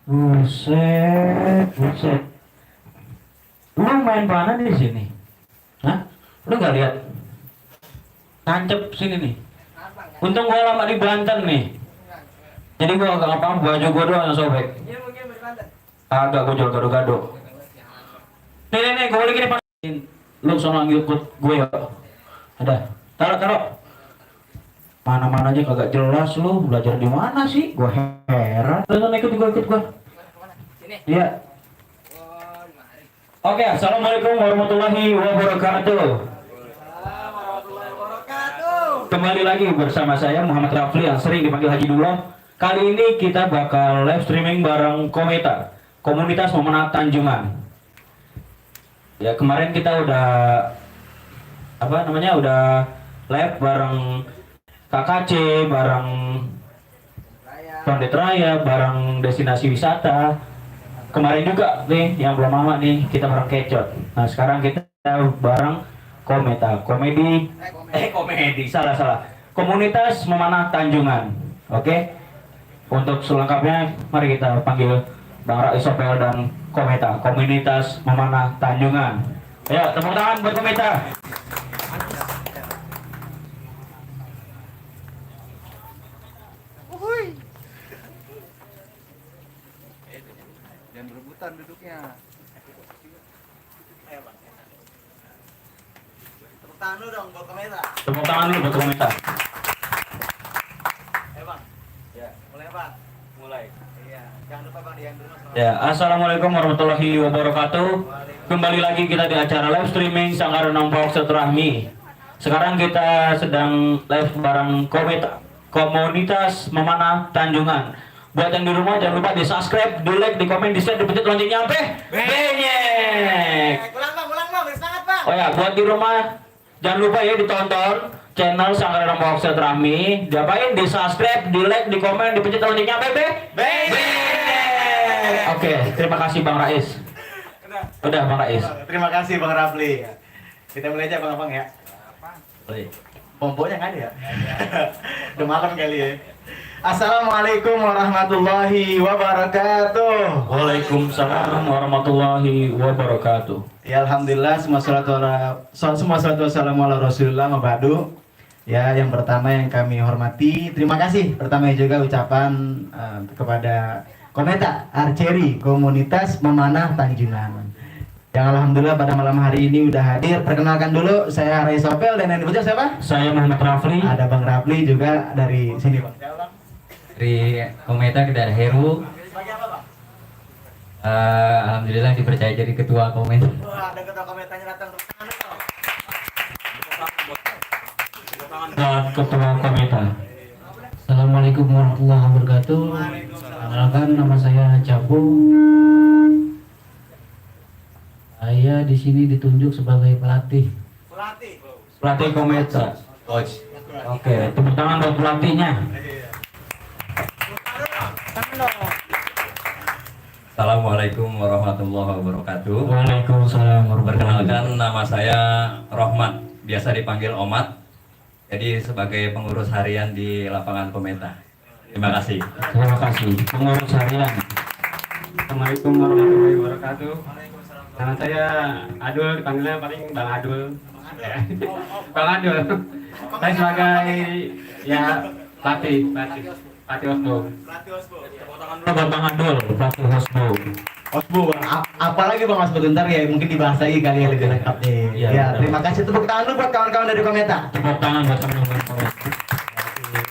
Buset, buset. Lu main mana di sini? Hah? Lu nggak lihat? Tancep sini nih. Untung gua lama di Banten nih. Jadi gua gak apa-apa, baju gua doang yang sobek. Agak gua jual gado-gado. Nih, gua balik ini pas. Lu sono ngikut gue ya. Ada. Taruh. Mana-mana aja kagak jelas lu, belajar di mana sih? Gua heran. Lu ikut gua. Iya. Oke, assalamualaikum warahmatullahi wabarakatuh. Kembali lagi bersama saya Muhammad Rafli yang sering dipanggil Haji Duloh. Kali ini kita bakal live streaming bareng Kometa, komunitas Memenat Tanjungan. Ya kemarin kita udah udah live bareng KKC, bareng Kondet Raya, bareng destinasi wisata. Kemarin juga nih yang belum lama nih kita bareng Kecot. Nah sekarang kita bareng Kometa, komedi, salah. Komunitas Memanah Tanjungan. Oke. Untuk selengkapnya mari kita panggil Bang Rais Sopel dan Kometa, komunitas Memanah Tanjungan. Ayo tepuk tangan buat Kometa. Jangan berebutan duduknya. Tepuk tangan dulu dong buat Kometa. Tepuk tangan dulu buat Kometa. Bang. Ya, mulai Bang. Mulai. Iya, jangan lupa Bang diam dulu. Ya, assalamualaikum warahmatullahi wabarakatuh. Kembali lagi kita di acara live streaming Sanggar Nampok Silaturahmi. Sekarang kita sedang live bareng Kometa, komunitas Memanah Tanjungan. Buat yang di rumah jangan lupa di subscribe, di like, di komen, di share, dipencet loncengnya sampai benyek. Ulang Bang, semangat Bang. Oh ya, buat di rumah jangan lupa ya ditonton channel Sanggar Nampok Silaturahmi. Diapain? Di subscribe, di like, di komen, dipencet loncengnya sampai benyek. Oke, terima kasih Bang Rais. Udah Bang Rais. Terima kasih Bang Rafli. Kita mulai aja Bang ya. Pomponya nggak ada ya? Udah malam kali ya. Assalamualaikum warahmatullahi wabarakatuh. Waalaikumsalam warahmatullahi wabarakatuh. Ya alhamdulillah semua salatu wassalamu ala Rasulillah mabadu. Ya yang pertama yang kami hormati, terima kasih pertama juga ucapan kepada Kometa Archery komunitas Memanah Tanjungan. Yang alhamdulillah pada malam hari ini udah hadir. Perkenalkan dulu, saya Rais Sopel dan yang dipuja siapa? Saya Muhammad Rafli. Ada Bang Rafli juga dari sini Bang. Dari Kometa kita ada Heru. Alhamdulillah dipercaya jadi ketua Kometa. Wah, ada ketua Kometanya datang. Dan ketua Kometa. Assalamualaikum warahmatullahi wabarakatuh. Kenalkan nama saya Capu. Saya di sini ditunjuk sebagai pelatih. Pelatih Kometa. Coach. Oke, tepuk tangan buat pelatihnya. Assalamualaikum warahmatullahi wabarakatuh. Waalaikumsalam warahmatullahi wabarakatuh. Perkenalkan nama saya Rohmat, biasa dipanggil Omat. Jadi sebagai pengurus harian di lapangan Kometa. Terima kasih. Terima kasih. Pengurus harian. Assalamualaikum warahmatullahi wabarakatuh. Nama saya Adul, dipanggilnya paling Bang Adul. Ya. Bang Adul. Saya sebagai pelatih Osbo. Buat Bang Adul, pelatih Hosbo. Osbu, apalagi Bang Osbu bentar ya, mungkin dibahas lagi kali ya lebih lengkap nih. Iya, Ya, benar. terima kasih tepuk tangan dulu buat kawan-kawan dari Kometa. Tepuk tangan buat teman-teman Kometa.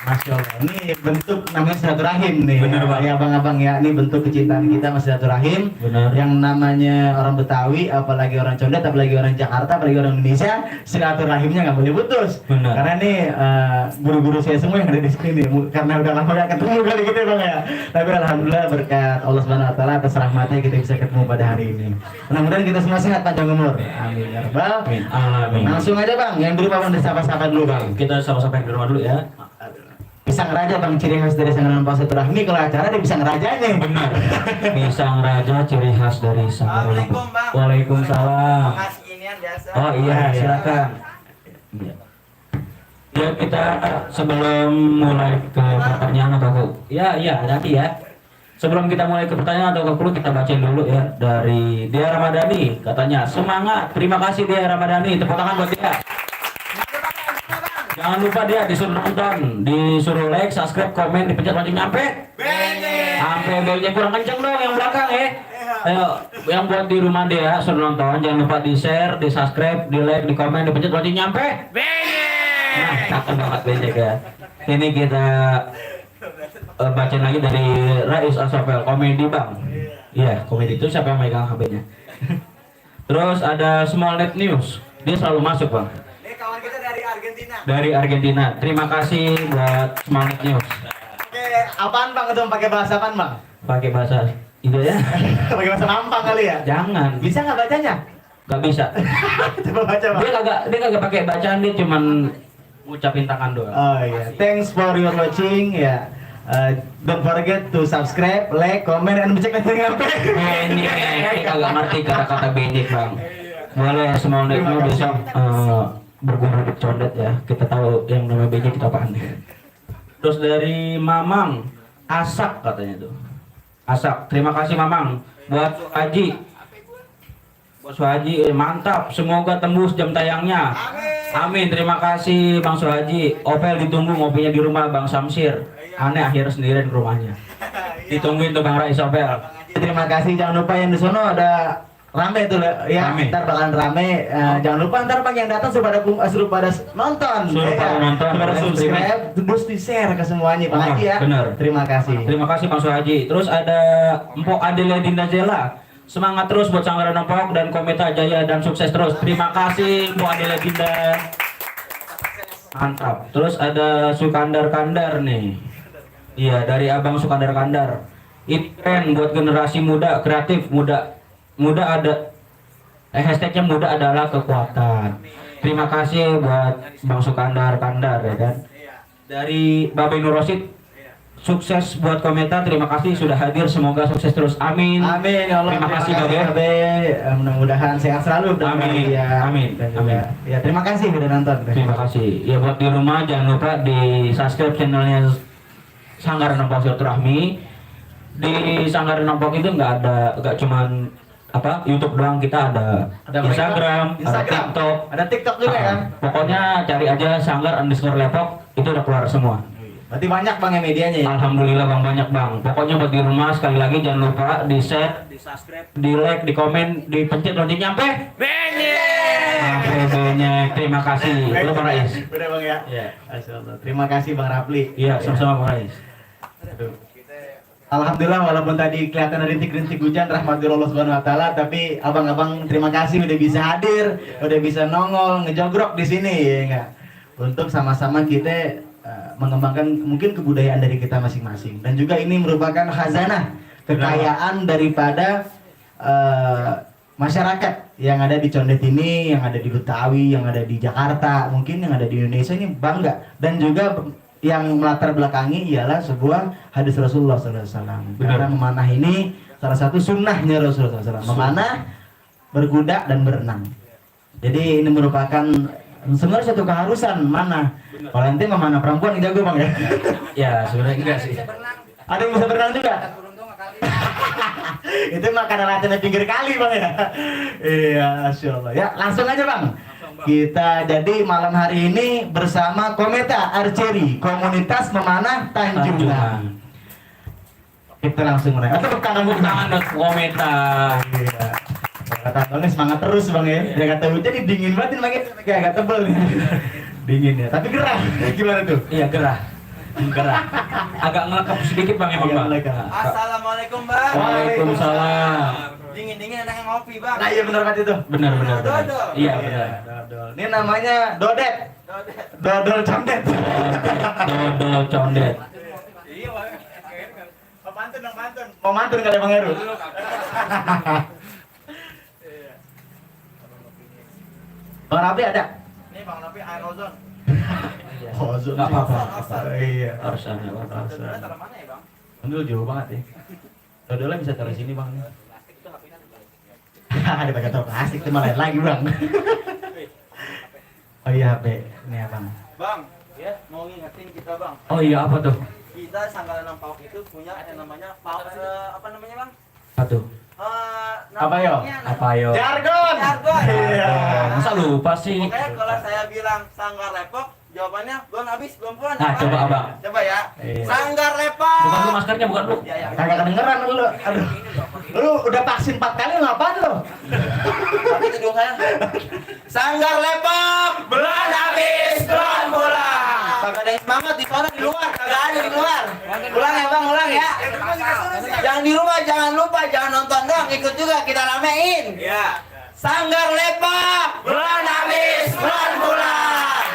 Masya Allah, ini bentuk namanya silaturahim nih. Bener, Bang. Ya abang-abang ya, ini bentuk kecintaan kita sama silaturahim. Benar. Yang namanya orang Betawi, apalagi orang Condet, apalagi orang Jakarta, apalagi orang Indonesia, silaturahimnya nggak boleh putus. Benar. Karena nih guru-guru saya semua yang ada di sini nih, karena udah lama gak ketemu kali gitu Bang ya. Tapi alhamdulillah berkat Allah Subhanahu Wa Taala atas rahmatnya kita bisa ketemu pada hari ini. Mudah-mudahan kita semua sehat panjang umur. Amin ya Rabbal. Amin. Amin. Langsung aja Bang, yang dulu Bang disapa-sapa dulu Bang. Kita sama-sama yang di rumah dulu ya. Pisang raja Bang, ciri khas dari Sanggar Nampok Silaturahmi. Kalau acara dia pisang rajanya. Benar. Pisang raja ciri khas dari Sanggar Nampok. Assalamualaikum, Bang. Waalaikumsalam. Makasih inian biasa. Oh iya, silakan. Iya. Ya kita sebelum mulai ke pertanyaan atau ke nanti ya. Sebelum kita mulai ke pertanyaan atau ke clue, kita bacain dulu ya dari Dia Ramadhani, katanya semangat, terima kasih Dia Ramadhani, tepuk tangan buat dia. Jangan lupa dia disuruh nonton, disuruh like, subscribe, komen, dipencet lonceng nyampe. Sampai belnya kurang kenceng dong yang belakang ya. Ayo, yang buat di rumah dia suruh nonton, jangan lupa di share, di subscribe, di like, di komen, dipencet lonceng nyampe. Nah, cakep banget belnya ya. Ini kita bacain lagi dari Rais Asofel, komedi bang. Iya, komedi itu siapa yang megang HP-nya? Terus ada Small Net News, dia selalu masuk bang. Ini kawan kita dari Argentina. Dari Argentina, terima kasih buat Small Net News. Oke, apaan bang itu pakai bahasa apaan bang? Pakai bahasa itu ya? Pakai bahasa Mampang kali ya? Jangan, Bisa nggak bacanya? nggak bisa. Coba baca bang. Dia kagak pakai bacaan, dia cuman ngucapin tangan doang. Oh iya, thanks for your watching ya. Don't forget to subscribe, like, comment, and cek lonceng nyampe. Benyek, kagak ngerti kata-kata benyek bang. Boleh Small Net News besok berguru di condet ya. Kita tahu yang namanya benyek itu apaan. Terus dari Mamang Asak katanya tuh. Asak, terima kasih Mamang buat Haji. Buat Suhaji, mantap. Semoga tembus jam tayangnya. Amin. Terima kasih Bang Suhaji. Opel ditunggu ngopinya di rumah Bang Samsir. Aneh akhirnya sendirian ke rumahnya. Ditungguin tuh Bang Rais Opel. Terima kasih, jangan lupa yang di sono ada rame tuh ya. Rame. Ntar bakalan rame. Jangan lupa ntar bang yang datang suruh pada nonton. Suruh pada nonton, pada terus subscribe, terus di share ke semuanya. Pak Haji ya. Bener. Terima kasih. Terima kasih Bang Suhaji. Terus ada Mpok Adela Dinda Zela. Semangat terus buat Sanggaran Nopok dan Kometa Jaya dan sukses terus. Terima kasih Mpok Adela Dinda. Mantap. Terus ada Sukandar Kandar nih. Iya, dari Abang Sukandar Kandar. Itu keren buat generasi muda, kreatif, muda ada hashtagnya muda adalah kekuatan. Terima kasih buat Bang Sukandar Kandar ya kan. Dari Babe Nur Rosid, sukses buat Kometa, terima kasih sudah hadir, semoga sukses terus, amin. Amin ya Allah. Terima kasih Babe. Mudah-mudahan sehat selalu. dan Amin. bahagia. Amin. Dan juga- Ya terima kasih sudah nonton. Terima kasih. Ya buat di rumah jangan lupa di subscribe channelnya Sanggaran Nopok Silaturahmi. Di Sanggaran Nopok itu nggak cuman YouTube doang, kita ada Instagram, ada TikTok, ada TikTok juga kan. Pokoknya cari aja Sanggar_Lepok, itu udah keluar semua. Berarti banyak bang ya medianya ya. Alhamdulillah bang, banyak bang. Pokoknya buat di rumah sekali lagi jangan lupa di share, di subscribe, di like, di komen, dipencet lonceng nyampe. Benyek. Terima kasih. Lu Bang Rais. Udah bang ya. Iya. Masyaallah. Terima kasih bang Rapli. Iya, sama-sama Bang Rais. Alhamdulillah walaupun tadi kelihatan ada rintik-rintik hujan rahmatul Allah Subhanahu wa taala, tapi abang-abang terima kasih udah bisa hadir, udah bisa nongol ngejogrok di sini ya enggak. Untuk sama-sama kita mengembangkan mungkin kebudayaan dari kita masing-masing, dan juga ini merupakan khazanah kekayaan daripada masyarakat yang ada di Condet ini, yang ada di Betawi, yang ada di Jakarta, mungkin yang ada di Indonesia ini bangga, dan juga yang melatar belakangi ialah sebuah hadis Rasulullah SAW. Karena memanah ini salah satu sunnahnya Rasulullah SAW. Memanah, berkuda dan berenang. Jadi ini merupakan sebenarnya satu keharusan mana. Kalau nanti memanah perempuan jago bang ya. Ya sebenarnya enggak sih. Ada yang bisa berenang juga. Itu mah karena latihan di pinggir kali bang ya. Iya, Masya Allah. Ya langsung aja bang. Kita jadi malam hari ini bersama Kometa Archery, komunitas memanah Tanjungan. Kita langsung mulai. Atau tangan Tangan Kometa. Iya. Kata Bang semangat terus bang ya. Dia kata hujan ini dingin banget ini kayak agak tebel nih. Dingin ya. Tapi gerah. Gimana tuh? Iya gerah. Agak ngelekap sedikit bang emang bang. Assalamualaikum bang. Waalaikumsalam. Dingin-dingin enaknya ngopi bang. Nah iya benar banget itu. Benar. Dodol. Iya benar. Dodol. Ini namanya Dodet. Dodol condet. Dodol condet. Iya bang. Pantun dong pantun. Mau mantun kali Bang Heru? Bang Rapi ada? Nih bang Nopi air ozon. Ozon. Nggak apa-apa. Iya. Harus ada apa? Dodolnya taruh mana ya bang? Dodol jauh banget ya. Dodolnya bisa taruh sini bang. Ada pakai taruh plastik itu malah lain lagi bang. Oh iya HP, ini abang. Bang, Ya, mau ngingetin kita bang. Oh iya, apa tuh? Kita Sanggalanang PAUK itu punya yang namanya PAUK, apa namanya bang? Apa tuh? Apa yo? Apa yo? Jargon. Jargon. Iya. Masa lupa sih? Oke, kalau saya bilang Sanggar Lepok, jawabannya belum habis, belum pulang. Nah, coba abang. Coba ya. Iya. Sanggar Lepok. Bukan lu maskernya, bukan lu. Ya, ya. Kagak kedengeran lu. Aduh. Lu udah vaksin 4 kali ngapain lu? Tapi itu dong saya. Sanggar Lepok, belum habis, belum pulang. Kagak ada yang semangat di sana, di luar, kagak ada di luar. Ulang ya bang, ulang ya. Jangan di rumah, jangan lupa, jangan nonton doang, ikut juga kita ramein. Ya. Sanggar Lepok, belum habis, belum pulang.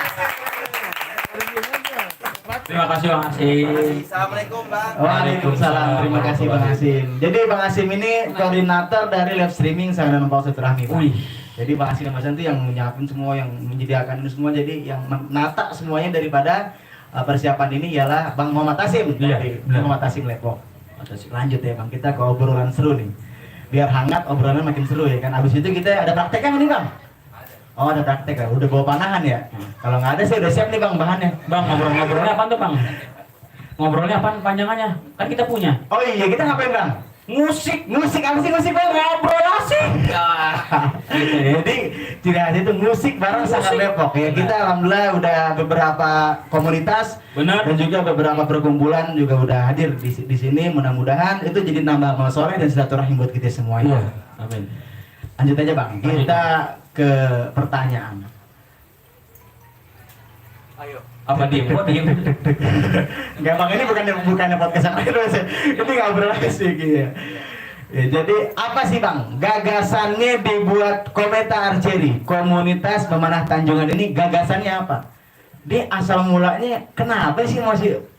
Terima kasih Bang Hasim. Assalamualaikum bang. Waalaikumsalam. Terima kasih Bang Hasim. Jadi Bang Hasim ini koordinator dari live streaming Sanggalanang PAUK Silaturahmi. Pak. Wih. Jadi Bang Hasim Mas itu yang menyiapin semua, yang menyediakan ini semua. Jadi yang menata semuanya daripada persiapan ini ialah Bang Muhammad Hasim. Iya, Dari benar. Muhammad Hasim Lepok. Lanjut ya Bang, kita ke obrolan seru nih. Biar hangat, obrolannya makin seru ya kan. Abis itu kita ada prakteknya nih Bang. Oh ada praktek ya, udah bawa panahan ya. Kalau nggak ada saya udah siap nih Bang bahannya. Bang, ngobrolnya apa tuh Bang? Ngobrolnya apa panjangannya? Kan kita punya. Oh iya, kita ngapain Bang? Musik. Musik apa sih musik Bang? Ngobrol asik. Gitu ya. Jadi ciri khas itu musik bareng Sanggar Depok ya. Kita alhamdulillah udah beberapa komunitas Benar. dan juga beberapa perkumpulan juga udah hadir di sini. Mudah-mudahan itu jadi nambah amal soleh dan silaturahim buat kita semuanya. Amin. Lanjut aja Bang, kita ke pertanyaan. Ayo. Apa diem? Kok diem? Enggak Bang, ini bukannya podcast yang lain, ini ngobrol aja sih gitu ya. Ya, jadi apa sih Bang gagasannya dibuat Kometa Archery, komunitas pemanah Tanjungan ini, gagasannya apa? Dia asal mulanya kenapa sih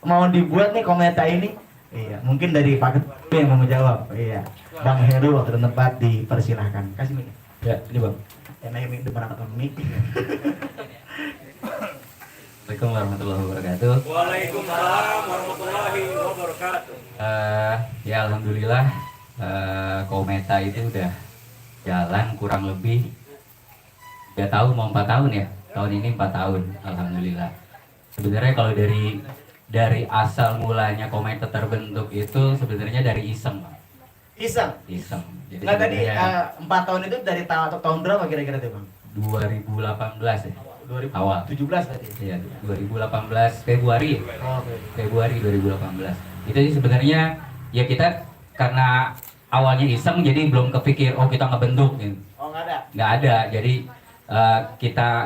mau dibuat nih Kometa ini? Iya, mungkin dari Pak Ketua yang mau menjawab. Iya, Bang Heru waktu dan tempat dipersilahkan. Kasih mic. Ya, ini Bang. Yang mic depan atau mic. Assalamualaikum warahmatullahi wabarakatuh. Waalaikumsalam warahmatullahi wabarakatuh. Ya alhamdulillah Kometa itu udah jalan kurang lebih 3 tahun mau 4 tahun ya. Tahun ini 4 tahun alhamdulillah. Sebenarnya kalau dari asal mulanya Kometa terbentuk itu sebenarnya dari iseng, Bang. Iseng. Iseng. Jadi Nah tadi sebenarnya 4 tahun itu dari tahun berapa kira-kira tuh Bang? 2018 ya. 2017 Awal. berarti. Iya, 2018 Februari. Oh, oke. Februari 2018. Itu sih sebenarnya ya kita karena awalnya iseng jadi belum kepikir oh kita ngebentuk gitu. Oh nggak ada. Nggak ada. Jadi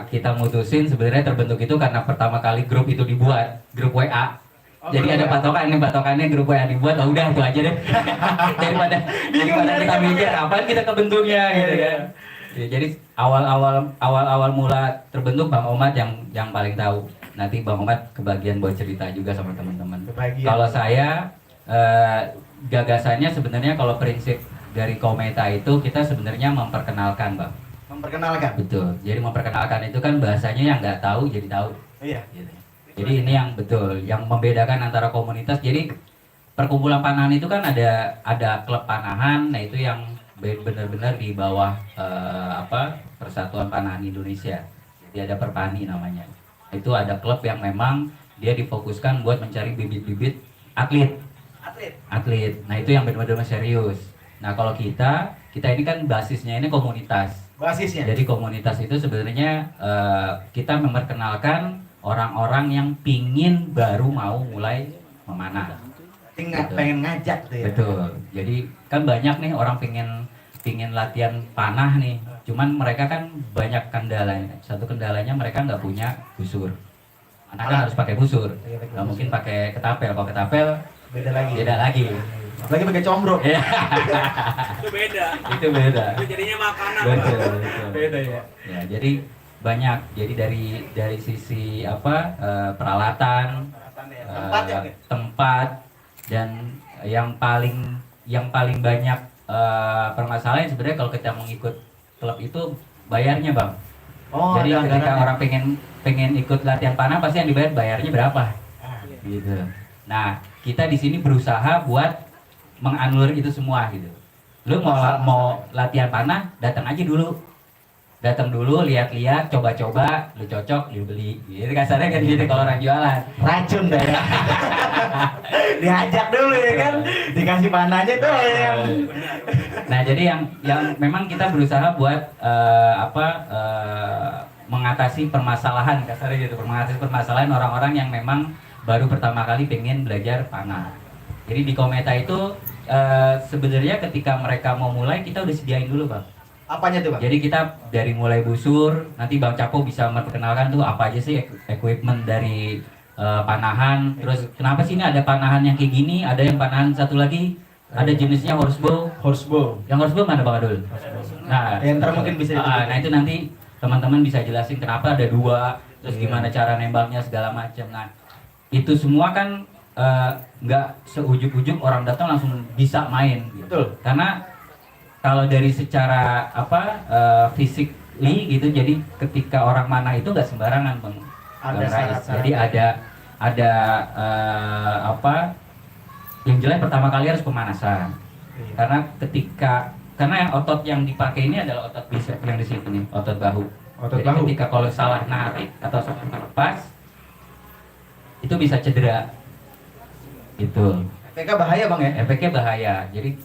kita mutusin sebenarnya terbentuk itu karena pertama kali grup itu dibuat, grup WA. Oh, Jadi ada patokannya grup WA dibuat, oh udah itu aja deh. daripada kita mikir kapan kita kebentuknya gitu kan. Ya, jadi awal mula terbentuk Bang Omat yang paling tahu. Nanti Bang Omat kebagian buat cerita juga sama teman-teman. Kebagian. Kalau saya gagasannya sebenarnya kalau prinsip dari Kometa itu kita sebenarnya memperkenalkan Bang. Memperkenalkan. Betul. Jadi memperkenalkan itu kan bahasanya yang nggak tahu jadi tahu. Iya. Gitu. Jadi ini yang betul, yang membedakan antara komunitas. Jadi perkumpulan panahan itu kan ada klub panahan, nah itu yang benar-benar di bawah Persatuan Panahan Indonesia. Jadi ada Perpani namanya. Itu ada klub yang memang dia difokuskan buat mencari bibit-bibit atlet. Nah itu yang benar-benar serius. Nah kalau kita ini kan basisnya ini komunitas. Basisnya. Jadi komunitas itu sebenarnya kita memperkenalkan orang-orang yang pingin baru mau mulai memanah. Tinggal pengen ngajak tuh ya. Betul. Jadi kan banyak nih orang pingin latihan panah nih. Cuman mereka kan banyak kendalanya. Satu kendalanya mereka nggak punya busur. Anak kan harus pakai busur. Nggak mungkin pakai ketapel. Kalau ketapel Beda lagi. beda lagi. Lagi pakai combro. Ya, Itu beda. itu beda. Itu jadinya makanan. Betul, betul. Beda ya. Ya, jadi banyak. Jadi dari sisi peralatan, Tempat ya. tempat dan yang paling banyak permasalahan sebenarnya kalau kita mengikut klub itu bayarnya Bang. Oh, Jadi ada ketika anggarannya. orang pengen ikut latihan panah pasti yang dibayar bayarnya berapa? Ah, Gitu. Nah kita di sini berusaha buat menganulir itu semua gitu. Lu mau latihan panah datang aja dulu. datang dulu, lihat-lihat, coba-coba, lu cocok, lu beli. Gitu kasarnya kan gitu kalau orang jualan. Racun dah ya. Diajak dulu ya kan, dikasih panahnya tuh ya. Nah, jadi yang memang kita berusaha buat mengatasi permasalahan kasarnya gitu, mengatasi permasalahan orang-orang yang memang baru pertama kali pengen belajar panah. Jadi di Kometa itu sebenarnya ketika mereka mau mulai kita udah sediain dulu, Bang. Apanya tuh, Bang? Jadi kita dari mulai busur, nanti Bang Capo bisa memperkenalkan tuh apa aja sih equipment dari panahan. Terus kenapa sih ini ada panahan yang kayak gini, ada yang panahan satu lagi, ada jenisnya horsebow. Horsebow. Yang horsebow mana Bang Adul? Nah, Yang ntar mungkin bisa nah itu nanti teman-teman bisa jelasin kenapa ada dua, terus gimana cara nembaknya segala macam. Nah, itu semua kan nggak seujuk-ujuk orang datang langsung bisa main gitu. Betul. Karena kalau dari secara physically gitu, jadi ketika orang mana itu nggak sembarangan, Bang. Ada Bang Rais. syarat-syarat. Jadi ada yang jelas pertama kali harus pemanasan. Iya. Karena yang otot yang dipakai ini adalah otot bicep yang di sini nih, otot bahu. Otot Jadi bahu. ketika kalau salah narik atau salah melepas itu bisa cedera. Gitu. PK bahaya, Bang ya? Efeknya bahaya. Jadi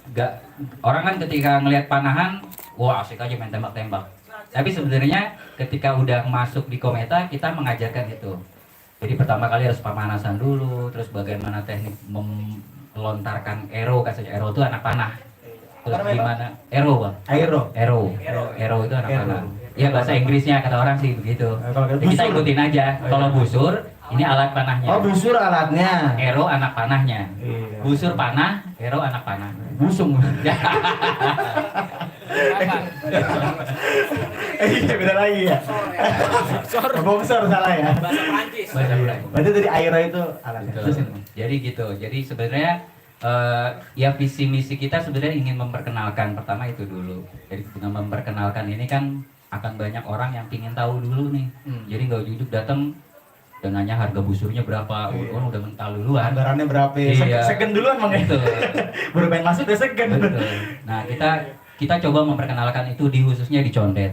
orang kan ketika ngelihat panahan, wah asik aja main tembak-tembak. Tapi sebenarnya ketika udah masuk di Kometa kita mengajarkan itu. Jadi pertama kali harus pemanasan dulu, terus bagaimana teknik melontarkan arrow, kasih arrow itu anak panah. Terus gimana? Arrow, Bang. Arrow itu anak panah. Ya bahasa Inggrisnya kata orang sih begitu. Kalau Jadi kita busur. ikutin aja. Kalau busur, ini alat panahnya. Oh, busur alatnya. Arrow anak panahnya. Iya. Busur panah, arrow anak panah. Busung. Iya, beda lagi ya. Boxer salah ya. Bahasa Belanda. Berarti dari aero itu alatnya. Betul. Terus ini. Jadi gitu. Jadi sebenarnya ya visi misi kita sebenarnya ingin memperkenalkan pertama itu dulu. Jadi dengan memperkenalkan ini kan akan banyak orang yang ingin tahu dulu nih. Jadi nggak ujuk-ujuk datang dan nanya harga busurnya berapa. Iya. Orang udah mental duluan. Anggarannya berapa? Iya. Segen duluan, Bang ya. Betul. Baru pengen masuk udah segen. Betul. Nah, kita coba memperkenalkan itu di khususnya di Condet.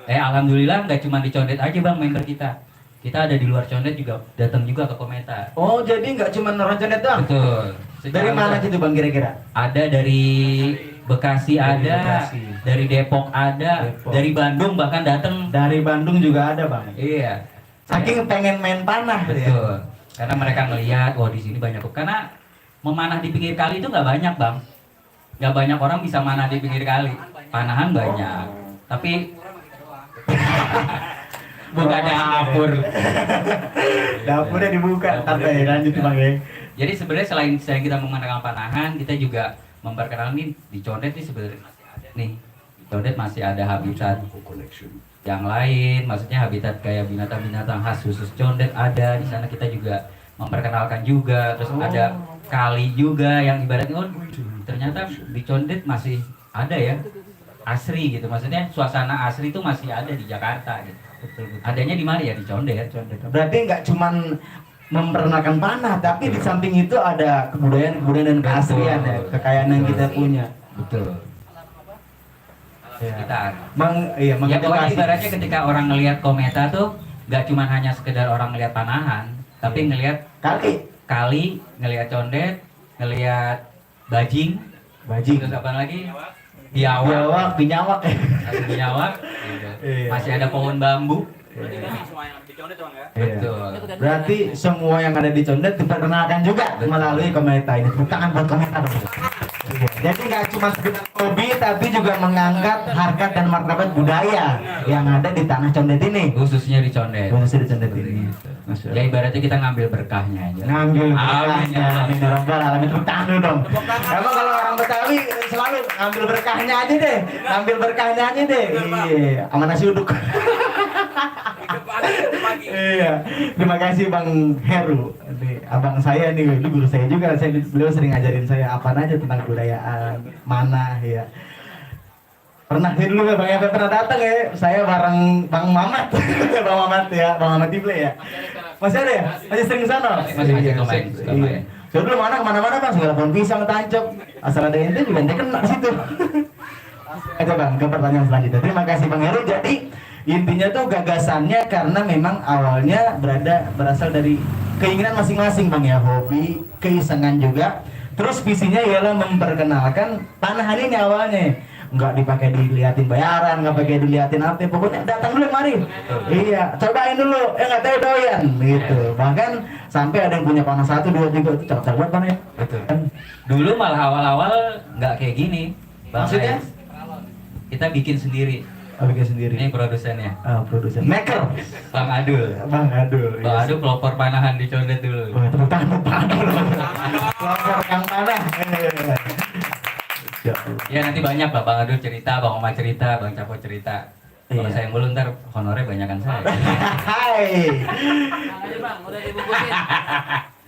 Alhamdulillah nggak cuma di Condet aja, Bang, member kita. Kita ada di luar Condet juga, datang juga ke Kometa. Oh, jadi nggak cuma Rojonet doang? Betul. Dari mana Secara- gitu, Bang, kira-kira? Ada dari Bekasi Dari ada, Bekasi. dari Depok ada, Depok. dari Bandung bahkan datang. Dari Bandung juga ada, Bang. Iya. Saking pengen main panah gitu ya. Betul. Karena mereka ngelihat, oh di sini banyak. Karena memanah di pinggir kali itu nggak banyak, Bang. Nggak banyak orang bisa manah di pinggir kali. Panahan banyak, tapi bukan dapur. Dapurnya dibuka, tapi lanjut Bang ya. Jadi sebenarnya selain kita mengenalkan panahan, kita juga memperkenalkan nih di Condet nih sebenarnya nih di Condet masih ada habitat yang lain, maksudnya habitat kayak binatang-binatang khas khusus Condet ada di sana. Kita juga memperkenalkan juga, terus ada kali juga yang ibaratnya oh ternyata di Condet masih ada ya asri gitu, maksudnya suasana asri itu masih ada di Jakarta gitu. Adanya di mana ya, di Condet. Berarti nggak cuman memperkenalkan panah, tapi di samping itu ada kebudayaan dan keasrian ya, kekayaan yang kita punya. Betul. Ya. Kita Iya, ya pokoknya mengedukasi. ibaratnya ketika orang ngelihat Kometa tuh nggak cuma hanya sekedar orang ngelihat panahan, tapi ngelihat kali, ngelihat Condet, ngelihat bajing, terus apa lagi? Biawak, Binyawak. ada biawak, gitu. Iya. Masih ada pohon bambu. Iya. Betul. Berarti semua yang ada di Condet diperkenalkan juga melalui Kometa ini. Tepuk tangan buat Kometa dong. Iya. Jadi nggak cuma sekedar hobi, tapi juga mengangkat harkat dan martabat budaya yang ada di tanah Condet ini. Khususnya di Condet. Khususnya di Condet ini. Masya Ya ibaratnya kita ngambil berkahnya aja. Ngambil Amin, berkahnya, amin ya rabbal alamin. Tepuk tangan dulu dong. Emang kalau orang Betawi selalu ngambil berkahnya aja deh, ngambil berkahnya aja deh. Iya, sama nasi uduk. Iya, terima kasih Bang Heru. Ini abang saya nih, itu guru saya juga. Beliau sering ngajarin saya apa aja tentang budayaan, mana ya. Pernah saya dulu Bang Efe pernah datang ya, saya bareng Bang Mamat, Bang Mamat ya, Bang Mamat Dible ya. Masih ada ya? Masih sering ke sana? Masih suka main, suka Iya. main. Saya dulu kemana-mana Bang, segala pohon pisang tancap. Asal ada ente juga ente kena di situ. Aja Bang, ke pertanyaan selanjutnya. Terima kasih Bang Heru. Jadi intinya tuh gagasannya karena memang awalnya berasal dari keinginan masing-masing Bang ya, hobi, keisengan juga. Terus visinya ialah memperkenalkan panahan ini awalnya. Nggak dipakai diliatin bayaran, nggak pakai diliatin apa, pokoknya datang dulu mari. Iya, cobain dulu, nggak tahu doyan gitu. Bahkan sampai ada yang punya panah 1, 2, 3 itu cocok buat panah ya. Betul. Dulu malah awal-awal nggak kayak gini. Bang Maksudnya? Ais. Kita bikin sendiri. Bikin sendiri. Ini produsennya. Produsen maker. Bang Adul. Bang Adul. Bang Adul pelopor panahan di Condet dulu. Oh, tepuk tangan buat Bang Adul. Pelopor yang panah. Ya nanti banyak lah Bang Adul cerita, Bang Oma cerita, Bang Capo cerita. Kalau Iya. saya mulu ntar honornya banyakan saya. Hai.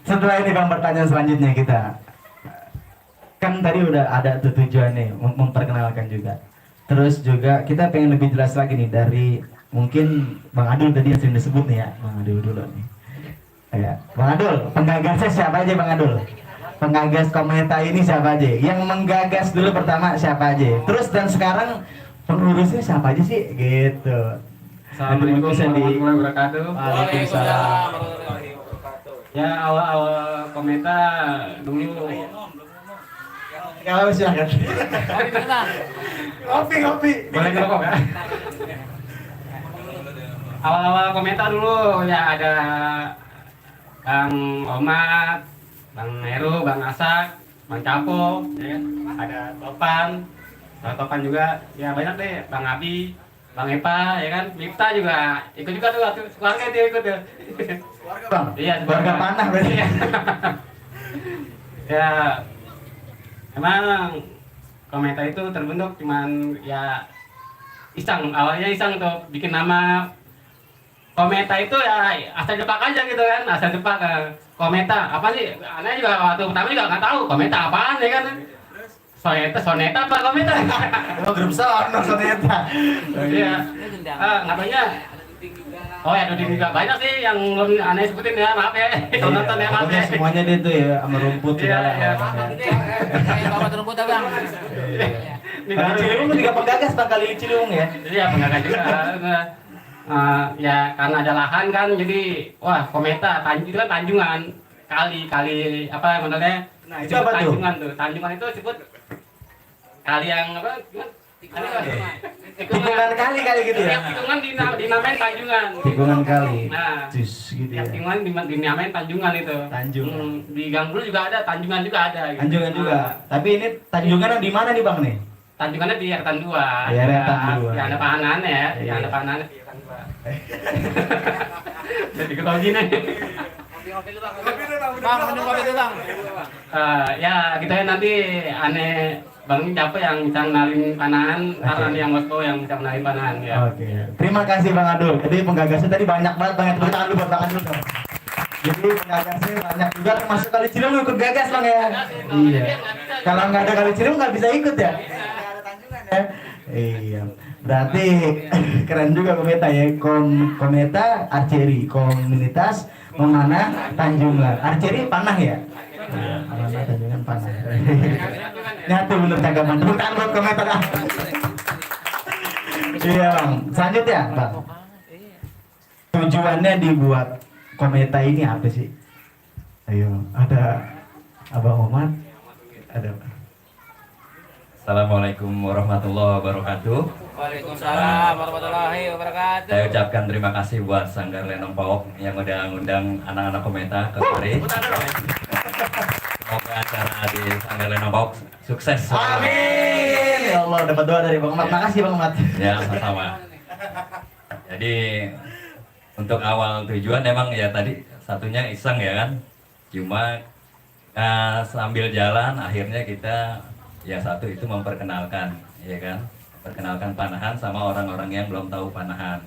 Setelah ini Bang, pertanyaan selanjutnya kita. Kan tadi udah ada tuh tujuannya memperkenalkan juga. Terus juga kita pengen lebih jelas lagi nih dari mungkin Bang Adul tadi yang sering disebut nih ya. Bang Adul dulu nih. Ya, Bang Adul, penggagasnya siapa aja Bang Adul? Penggagas Kometa ini siapa aja? Yang menggagas dulu pertama siapa aja? Terus dan sekarang pengurusnya siapa aja sih? Gitu. Assalamualaikum warahmatullahi wabarakatuh. Waalaikumsalam. Ya awal-awal Kometa dulu Kalau silakan. Kopi. boleh ngerokok ya? Awal-awal Kometa dulu ya ada Bang Omat, Bang Heru, Bang Asak, Bang Capo, ya kan? Ada Topan juga, ya banyak deh, Bang Abi, Bang Epa, ya kan, Mifta juga ikut juga tuh, keluarga dia ikut tuh. Keluarga Bang. Iya, Keluarga panah berarti. Ya, emang Kometa itu terbentuk cuman ya awalnya iseng tuh bikin nama Kometa itu ya asal jepak aja gitu kan, asal jepak Kometa apa sih? Aneh juga waktu pertama juga nggak tahu Kometa apaan ya kan? Soneta apa Kometa? Oh, grup soneta. Iya. Nggak taunya. Oh ya, Duding juga banyak sih yang belum aneh sebutin ya, maaf ya. Nonton ya, maaf Pokoknya ya. semuanya dia tuh ya sama rumput Iya, segala. iya. Ini Kali baru Ciliwung ini. juga penggagas Bang, Kali Ciliwung ya. Iya, penggagas juga. Ya karena ada lahan kan, jadi wah Kometa itu kan Tanjungan kali apa namanya? Nah, itu Disebut apa tuh? Tanjungan tuh. Tanjungan itu disebut kali yang apa? Tikungan kali gitu ya. Tikungan dinamain Tanjungan. Tikungan kali. Nah, Jus gitu ya. yang tikungan dinamain Tanjungan itu. Tanjungan. Di Gangbul juga ada, Tanjungan juga ada. Gitu. Tanjungan juga. Tapi ini Tanjungan di mana nih Bang nih? Tanjungannya di Eretan 2. Di Eretan 2. Yang ada pahanan ya, Iya. yang ada pahanan di Eretan 2. Jadi ketawa gini. Ya kita nanti aneh Bang Capo yang bisa kenalin panahan, karena yang Moskow yang bisa kenalin panahan ya. Oke. Terima kasih Bang Adul. Jadi penggagasnya tadi banyak banget, tepuk tangan dulu buat Bang Adul dong. Jadi penggagasnya banyak juga, termasuk Kali Ciliwung ikut gagas Bang ya. Iya. Kalau nggak ada Kali Ciliwung nggak bisa ikut ya. Iya. Berarti keren juga Kometa ya. Kometa Archery, komunitas memanah Tanjungan. Archery panah ya. Memanah Tanjungan panah. Nyatu bener cagaman. Tepuk tangan buat Kometa dah. Iya Bang. Selanjutnya Bang. Tujuannya dibuat Kometa ini apa sih? Ayo, ada Abang Omat, ada. Assalamualaikum warahmatullahi wabarakatuh. Waalaikumsalam warahmatullahi wabarakatuh. Saya ucapkan terima kasih buat Sanggar Lenong Pawok yang udah ngundang anak-anak Kometa kemari. Semoga acara di Sanggar Lenong Pawok sukses. Amin. Ya Allah, dapat doa dari Bang Omat. Makasih Bang Omat. Ya, sama-sama. Jadi untuk awal tujuan emang ya tadi satunya iseng ya kan. Cuma sambil jalan akhirnya kita ya satu itu memperkenalkan ya kan. Perkenalkan panahan sama orang-orang yang belum tahu panahan.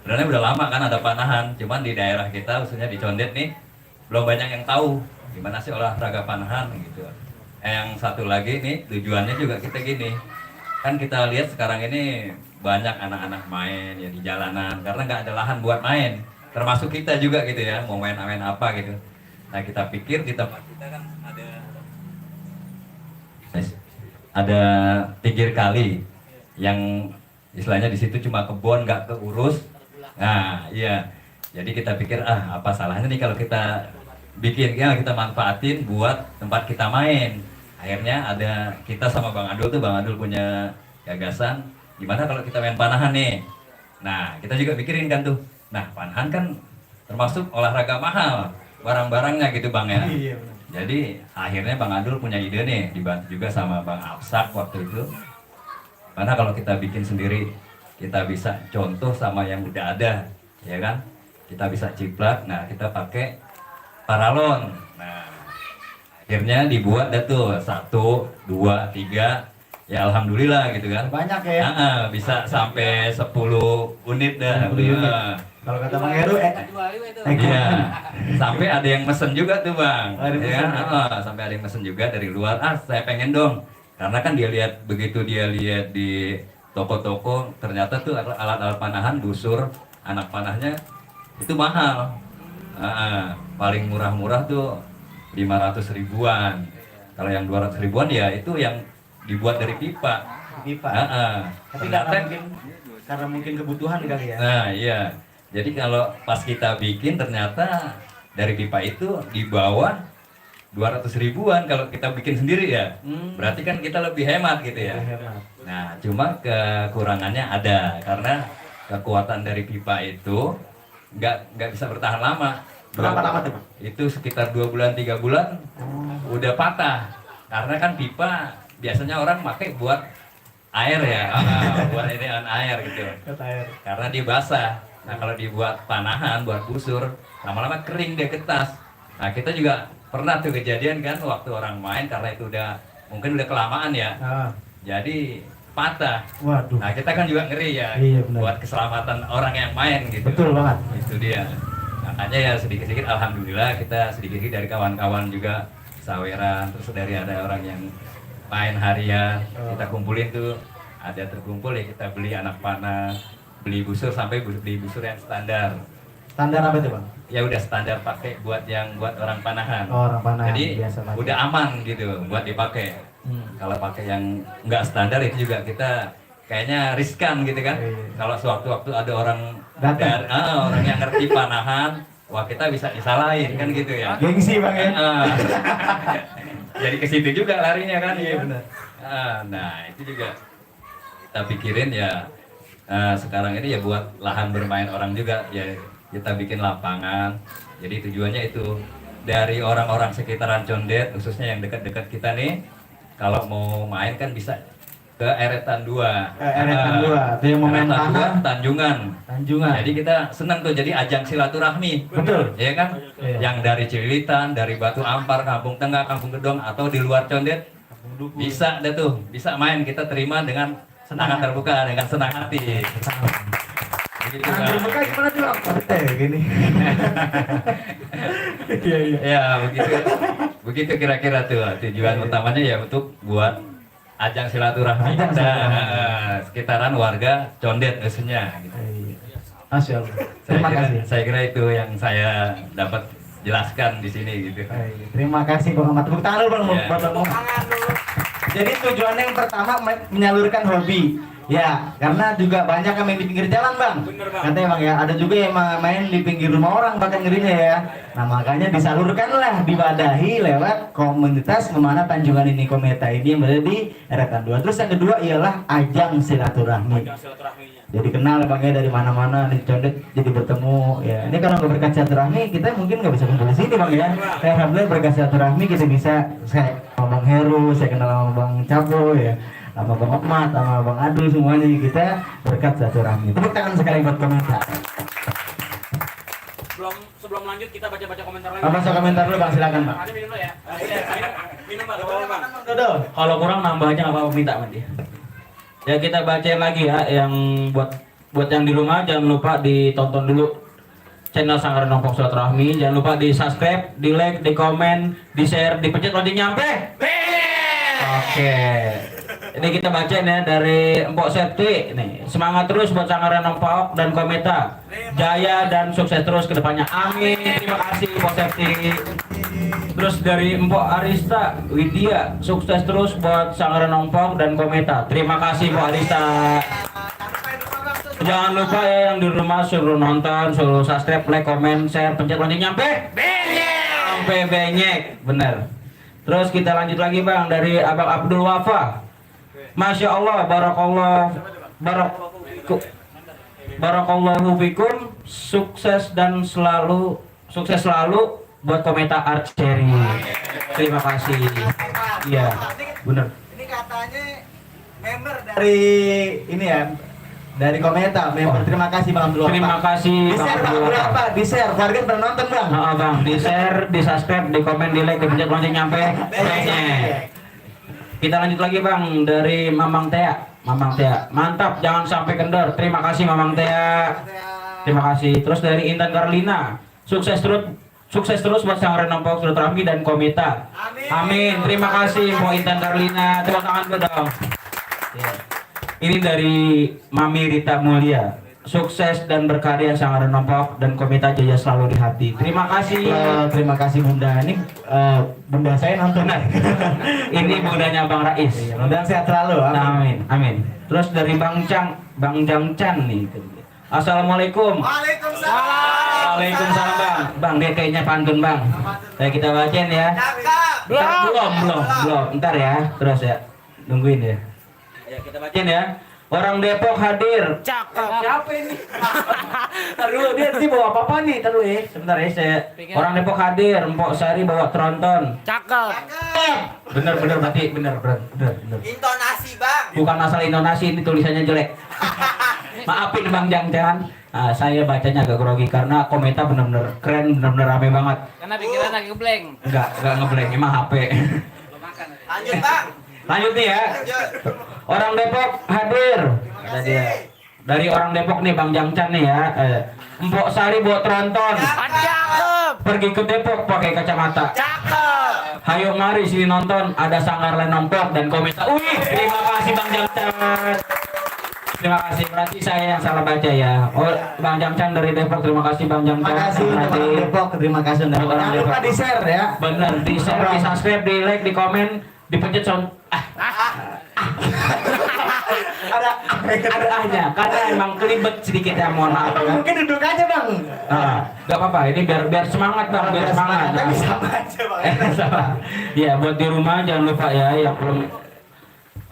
Sebenarnya udah lama kan ada panahan, cuman di daerah kita khususnya di Condet nih belum banyak yang tahu gimana sih olahraga panahan gitu. Yang satu lagi nih tujuannya juga kita gini. Kan kita lihat sekarang ini banyak anak-anak main ya di jalanan karena nggak ada lahan buat main. Termasuk kita juga gitu ya, mau main apa gitu. Nah kita pikir di tempat kita kan ada ada pinggir kali yang istilahnya di situ cuma kebun nggak keurus. Nah iya, jadi kita pikir apa salahnya nih kalau kita bikin, ya kita manfaatin buat tempat kita main. Akhirnya ada kita sama Bang Adul tuh, Bang Adul punya gagasan gimana kalau kita main panahan nih. Nah kita juga pikirin kan tuh, nah panahan kan termasuk olahraga mahal barang-barangnya gitu Bang ya. Iya benar. Jadi akhirnya Bang Adul punya ide nih, dibantu juga sama Bang Afsak waktu itu. Mana kalau kita bikin sendiri, kita bisa contoh sama yang udah ada, ya kan? Kita bisa ciplak, nah kita pakai paralon. Nah, akhirnya dibuat dah tuh 1, 2, 3, ya alhamdulillah gitu kan. Banyak ya. Bisa sampai 10 unit dah. Iya. Kalau kata Bang Heru, Iya, sampai ada yang mesen juga tuh Bang. Ada yang Ya, mesen. sampai ada yang mesen juga dari luar. Saya pengen dong. Karena kan dia lihat, begitu dia lihat di toko-toko, ternyata tuh alat-alat panahan, busur, anak panahnya itu mahal. Paling murah-murah tuh 500 ribuan. Kalau yang 200 ribuan ya itu yang dibuat dari pipa. pipa. Tapi Ternyata karena mungkin kebutuhan kali ya. Nah iya, jadi kalau pas kita bikin ternyata dari pipa itu di bawah 200 ribuan kalau kita bikin sendiri ya. Berarti kan kita lebih hemat gitu ya. Hemat. Nah cuma kekurangannya ada karena kekuatan dari pipa itu nggak bisa bertahan lama. Berapa lama tuh Pak? Itu sekitar 2 bulan 3 bulan udah patah. Karena kan pipa biasanya orang pakai buat air ya, buat ini air gitu. Air. Karena dia basah. Nah kalau dibuat panahan, buat busur, lama-lama kering dia ketas. Nah kita juga pernah tuh kejadian kan waktu orang main karena itu mungkin udah kelamaan ya. Jadi patah. Waduh. Nah kita kan juga ngeri ya, Iya, benar. buat keselamatan orang yang main gitu. Betul banget. Itu dia. Makanya ya sedikit-sedikit alhamdulillah kita sedikit-sedikit dari kawan-kawan juga saweran, terus dari ada orang yang main harian, kita kumpulin tuh, ada terkumpul ya kita beli anak panah, beli busur sampai beli busur yang standar. Standar apa tuh Bang? Ya udah standar pakai buat orang panahan. Oh, orang panah. Jadi biasa pakai. udah aman gitu buat dipakai. Kalau pakai yang nggak standar itu juga kita kayaknya riskan gitu kan. Iya. Kalau sewaktu-waktu ada orang Datang. orang yang ngerti panahan, wah kita bisa disalahin kan gitu ya. Gengsi Bang ya. Jadi ke situ juga larinya kan. Iya benar. Nah itu juga kita pikirin ya. Sekarang ini ya buat lahan bermain orang juga ya, kita bikin lapangan. Jadi tujuannya itu dari orang-orang sekitaran Condet, khususnya yang dekat-dekat kita nih, kalau mau main kan bisa ke Eretan 2. Eretan 2, itu yang mau main Eretan 2, tanah. Tanjungan. Tanjungan. Jadi kita senang tuh, jadi ajang silaturahmi. Betul. Ya kan? Iya. Yang dari Cililitan, dari Batu Ampar, Kampung Tengah, Kampung Gedong, atau di luar Condet, bisa deh tuh, bisa main, kita terima dengan tangan terbuka, dengan senang hati. Begitu, Tangan Bang. terbuka gimana tuh Bang? Gini. Iya iya. Ya begitu kira-kira tuh tujuan utamanya ya untuk buat ajang silaturahmi Ajang kita silaturahmi. sekitaran warga Condet khususnya. Gitu. Masya Allah. Terima kasih. Saya kira itu yang saya dapat jelaskan di sini gitu. Terima kasih Bang Ahmad. Tepuk tangan dulu Bang. Iya. Buat Bang Ahmad. Jadi tujuannya yang pertama menyalurkan hobi. Ya, karena juga banyak yang main di pinggir jalan Bang. Katanya Bang ya, ada juga yang main di pinggir rumah orang bahkan ngerinya ya. Nah makanya disalurkanlah, dibadahi lewat komunitas Memana Tanjungan ini, Kometa ini yang berada di Eretan 2. Terus yang kedua ialah ajang silaturahmi. Jadi kenal Bang ya dari mana-mana di Condet, jadi bertemu ya. Ini kalau nggak berkat silaturahmi kita mungkin nggak bisa kumpul di sini Bang ya. Alhamdulillah berkat silaturahmi kita bisa, saya sama Bang Heru, saya kenal sama Bang Capo ya, sama Bang Ahmad, sama Bang Adul, semuanya kita berkat silaturahmi. Tepuk tangan sekali buat komentar. Sebelum lanjut kita baca-baca komentar lagi. Baca komentar dulu Bang, silakan Bang. Ada minum dulu ya. Minum Bang, Bang. Dodo. Kalau kurang nambah aja nggak apa-apa, minta sama dia. Ya kita bacain lagi ya, yang buat yang di rumah jangan lupa ditonton dulu channel Sanggar Nongpok Silaturahmi. Jangan lupa di subscribe, di like, di komen, di share, dipencet lonceng nyampe. Oke. Ini kita bacain ya dari Empok Septi nih. Semangat terus buat Sanggar Nongpok dan Kometa. Jaya dan sukses terus ke depannya. Amin. Terima kasih Empok Septi. Terus dari Mpok Arista Widya, sukses terus buat Sanggaran Ompong dan Kometa. Terima kasih Mpok Arista. Jangan lupa ya yang di rumah suruh nonton, suruh subscribe, like, comment, share, pencet lonceng nyampe sampai benyek, bener. Terus kita lanjut lagi Bang dari Abang Abdul Wafa. Masya Allah, barakallahu fikum, sukses selalu buat Kometa Archery. Terima kasih. Iya, bener. Ini katanya member dari ini ya, dari Kometa, member. Terima kasih Bang Abdul Wahab. Terima kasih Di Bang share Bang Abdul Abdul Wahab. Wahab, di share. Warga pada nonton Bang. Bang, di share, di subscribe, di komen, di like, di pencet lonceng nyampe. Kita lanjut lagi Bang dari Mamang Tea. Mamang Tea, mantap, jangan sampai kendor. Terima kasih Mamang Tea. Terima kasih. Terus dari Intan Karlina, sukses terus buat Sanggaran Ompong, Silaturahmi dan Kometa. Amin. Terima kasih Bu Intan Karlina. Tepuk tangan dulu dong. Ya. Ini dari Mami Rita Mulia. Sukses dan berkarya Sanggaran Ompong dan Kometa jaya selalu di hati. Terima kasih. Terima kasih Bunda. Ini Bunda saya nonton. Ini bundanya Bang Rais. Mudah sehat selalu. Amin. Amin. Terus dari Bang Jang Chan nih. Assalamualaikum. Waalaikumsalam Bang. Bang dia kayaknya pantun Bang. Kita bacain ya. Belum. Ntar ya. Terus ya. Nungguin ya. Ya kita bacain ya. Orang Depok hadir. Cakep. Siapa ini? Ntar dulu dia bawa apa nih? Ntar dulu ya. Sebentar ya saya. Orang Depok hadir. Mpok Sari bawa tronton. Cakep. Bener berarti bener. Intonasi bang. Bukan asal intonasi, ini tulisannya jelek. Maafin Bang Jang. Saya bacanya agak grogi karena Kometa bener-bener keren, bener-bener rame banget. Karena pikiran lagi ngeblank. Enggak ngeblank, emang HP. Lanjut bang. Lanjut nih ya. Orang Depok hadir. Ada dia. Dari orang Depok nih Bang Jangcan nih ya. Mpok Sari buat tronton. Cakep. Pergi ke Depok pakai kacamata. Cakep. Hayo mari sini nonton, ada Sanggaran Ompong dan Kometa. Wih, terima kasih Bang Jangcan. Terima kasih, berarti saya yang salah baca ya. Oh, Bang Jangcan dari Depok, terima kasih Bang Jangcan. Terima kasih untuk orang Depok. Terima kasih untuk Orang Jangan lupa Depok. di share ya. Bener, di share, di subscribe, di like, di komen, dipencet sound. Ada ahnya, karena emang kelibet sedikit ya, mohon maaf ya. Mungkin duduk aja Bang. Gak apa-apa, ini biar semangat Bang, biar semangat. Tapi sama aja Bang. Sama. Ya, buat di rumah jangan lupa ya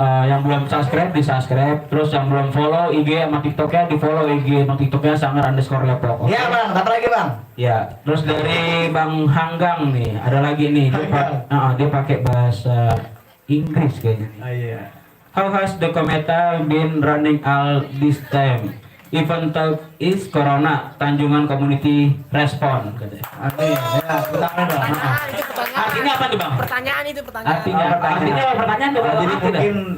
yang belum subscribe di subscribe, terus yang belum follow IG sama TikToknya di follow IG sama TikToknya Sanggar_Lepok. Iya Bang, apa lagi Bang? Ya, terus dari Bang Hanggang nih, ada lagi nih dia pakai bahasa Inggris kayaknya. Iya. How has the Kometa been running all this time? Even though is Corona, Tanjungan Community Respond katanya. Amin. Ya, pertama dong. Itu pertanyaan. Artinya apa tuh Bang? Pertanyaan itu pertanyaan. Artinya pertanyaan tuh. Jadi mungkin